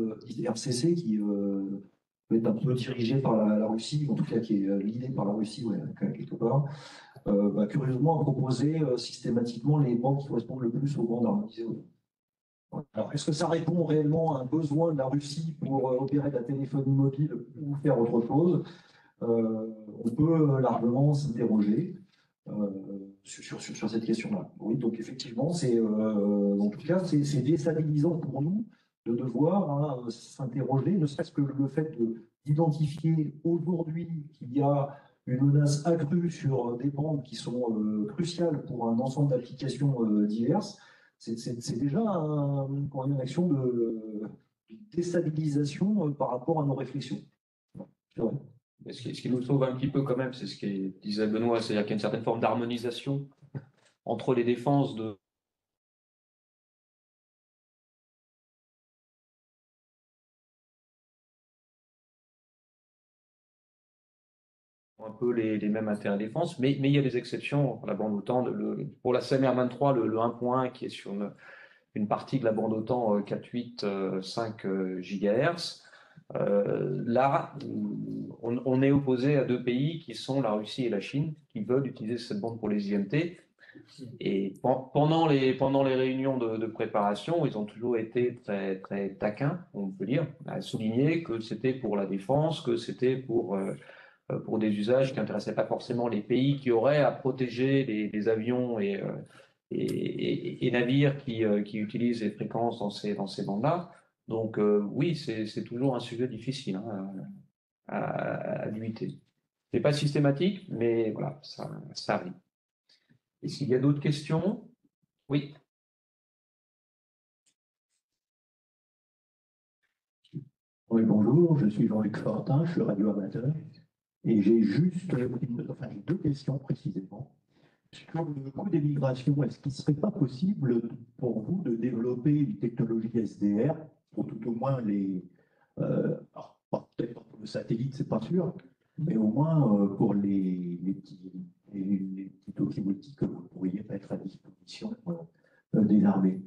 RCC qui peut être un peu dirigée par la Russie, en tout cas qui est l'idée par la Russie, ouais, quelque part, curieusement a proposé systématiquement les bandes qui correspondent le plus aux bandes harmonisées. Alors, est-ce que ça répond réellement à un besoin de la Russie pour opérer de la téléphonie mobile ou faire autre chose? On peut largement s'interroger sur cette question-là. Oui, donc effectivement, en tout cas, c'est déstabilisant pour nous de devoir s'interroger, ne serait-ce que le fait d'identifier aujourd'hui qu'il y a une menace accrue sur des bandes qui sont cruciales pour un ensemble d'applications diverses. c'est déjà une action de déstabilisation par rapport à nos réflexions. C'est vrai. Mais ce qui nous sauve un petit peu quand même, c'est ce que disait Benoît, c'est-à-dire qu'il y a une certaine forme d'harmonisation entre les défenses de un peu les mêmes intérêts de défense, mais il y a des exceptions pour la bande OTAN. Pour la CMR23, le 1.1 qui est sur une partie de la bande OTAN 4,8, 5 GHz. Là, on est opposé à deux pays qui sont la Russie et la Chine, qui veulent utiliser cette bande pour les IMT. Et pendant les réunions de préparation, ils ont toujours été très, très taquins, on peut dire, à souligner que c'était pour la défense, que c'était pour des usages qui n'intéressaient pas forcément les pays qui auraient à protéger les avions et navires qui utilisent les fréquences dans ces bandes-là. Donc oui, c'est toujours un sujet difficile à limiter. C'est pas systématique, mais voilà, ça arrive. Est-ce qu'il y a d'autres questions? Oui. Oui, bonjour, je suis Jean-Luc Fortin, je suis radioamateur. Et j'ai juste deux questions précisément. Sur le coût des migrations, est-ce qu'il ne serait pas possible pour vous de développer une technologie SDR, pour tout au moins peut-être pour le satellite, c'est pas sûr, mais au moins pour les petits talkie-walkie que vous pourriez mettre à disposition des armées?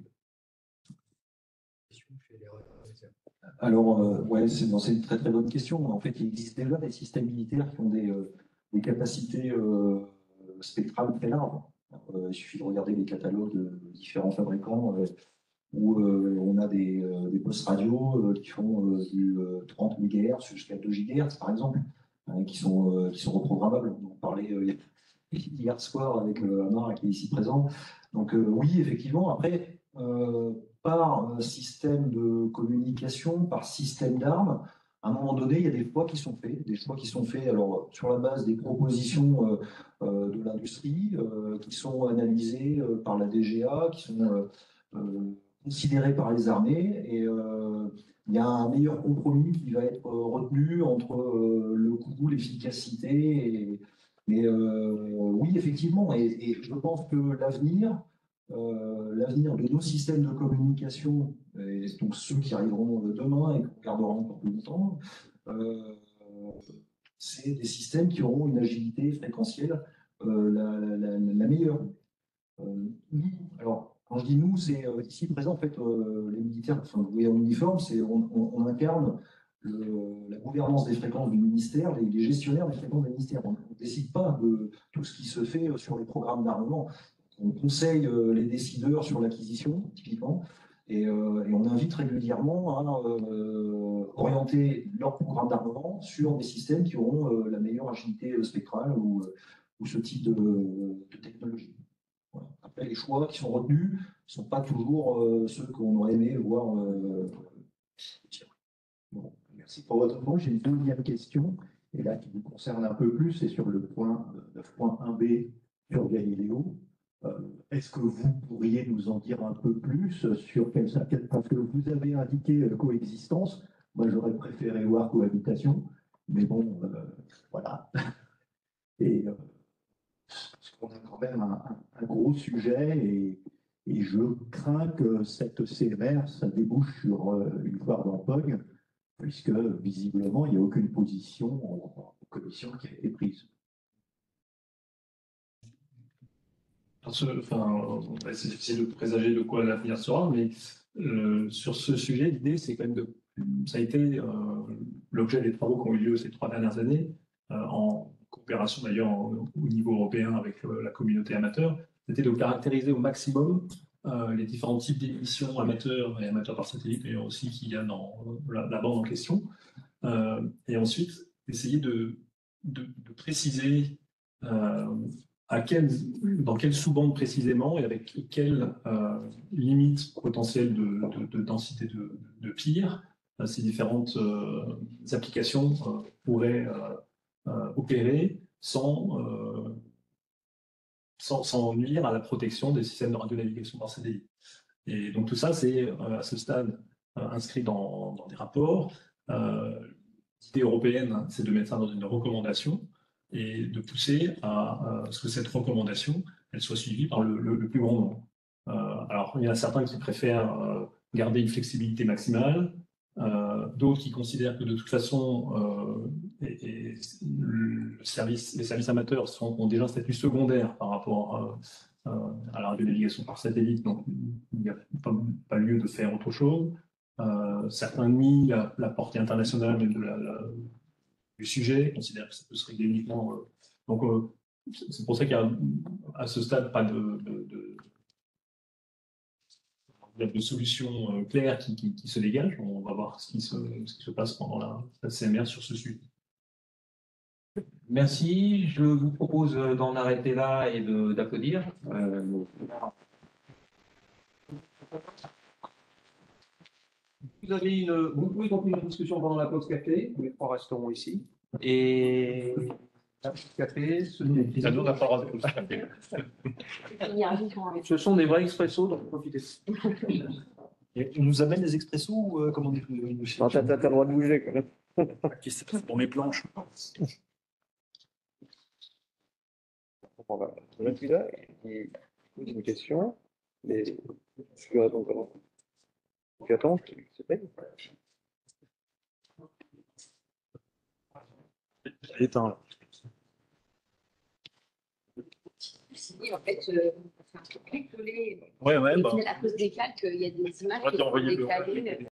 Alors, ouais, c'est une très très bonne question. En fait, il existe déjà des systèmes militaires qui ont des capacités spectrales très larges. Il suffit de regarder les catalogues de différents fabricants où on a des postes radio qui font du 30 MHz jusqu'à 2 GHz, par exemple, qui sont reprogrammables. On parlait hier soir avec Amar qui est ici présent. Donc oui, effectivement, après, par système de communication, par système d'armes, à un moment donné, il y a des choix qui sont faits, alors sur la base des propositions de l'industrie, qui sont analysées par la DGA, qui sont considérées par les armées, et il y a un meilleur compromis qui va être retenu entre le coût, l'efficacité, mais oui, effectivement, et je pense que l'avenir de nos systèmes de communication, et donc ceux qui arriveront demain et qu'on gardera encore plus longtemps, c'est des systèmes qui auront une agilité fréquentielle la meilleure. Alors, quand je dis nous, c'est ici présent, en fait, les militaires, enfin, vous voyez en uniforme, on incarne la gouvernance des fréquences du ministère, les gestionnaires des fréquences du ministère. On ne décide pas de tout ce qui se fait sur les programmes d'armement. On conseille les décideurs sur l'acquisition, typiquement, et on invite régulièrement à orienter leur programme d'armement sur des systèmes qui auront la meilleure agilité spectrale ou ce type de technologie. Voilà. Après, les choix qui sont retenus ne sont pas toujours ceux qu'on aurait aimé voir. Bon, merci pour votre réponse. J'ai une deuxième question, et là qui vous concerne un peu plus, c'est sur le point 9.1b sur Galileo. Est-ce que vous pourriez nous en dire un peu plus sur parce que vous avez indiqué coexistence, moi j'aurais préféré voir cohabitation, mais bon, voilà. Et parce qu'on a quand même un gros sujet, et je crains que cette CMR, ça débouche sur une foire d'empoigne, puisque visiblement, il n'y a aucune position en commission qui a été prise. C'est difficile de présager de quoi l'avenir sera, mais sur ce sujet, l'idée, c'est quand même ça a été l'objet des travaux qui ont eu lieu ces 3 dernières années, en coopération d'ailleurs au niveau européen avec la communauté amateur, c'était de caractériser au maximum les différents types d'émissions amateurs et amateurs par satellite, d'ailleurs aussi qu'il y a dans la bande en question, et ensuite essayer de préciser dans quelle sous-bande précisément et avec quelle limite potentielle de densité de pire ces différentes applications pourraient opérer sans nuire à la protection des systèmes de radionavigation par satellite. Et donc tout ça, c'est à ce stade inscrit dans des rapports. L'idée européenne, c'est de mettre ça dans une recommandation et de pousser à ce que cette recommandation, elle soit suivie par le plus grand nombre. Alors, il y en a certains qui préfèrent garder une flexibilité maximale, d'autres qui considèrent que de toute façon, les services amateurs ont déjà un statut secondaire par rapport à la radionavigation par satellite, donc il n'y a pas lieu de faire autre chose. Certains nient la portée internationale même du sujet, considèrent que ça peut se régler uniquement. Donc, c'est pour ça qu'il n'y a à ce stade pas de solution claire qui se dégage. On va voir ce qui se passe pendant la CMR sur ce sujet. Merci. Je vous propose d'en arrêter là et d'applaudir. Vous pouvez continuer la discussion pendant la pause café. Les trois resteront ici. Et la pause café, ce sont des vrais expressos, donc profitez. On nous amène des expressos ou comment on dit? Non, t'as le droit de bouger quand même. Ok, c'est pour mes planches. On va mettre celui-là et pose une question. Mais je lui réponds comment? Tu attends, c'est prêt? Éteins là. Oui, en fait, on fait un truc décollé. Ouais, Et puis, à cause des calques, il y a des images qui sont décalées.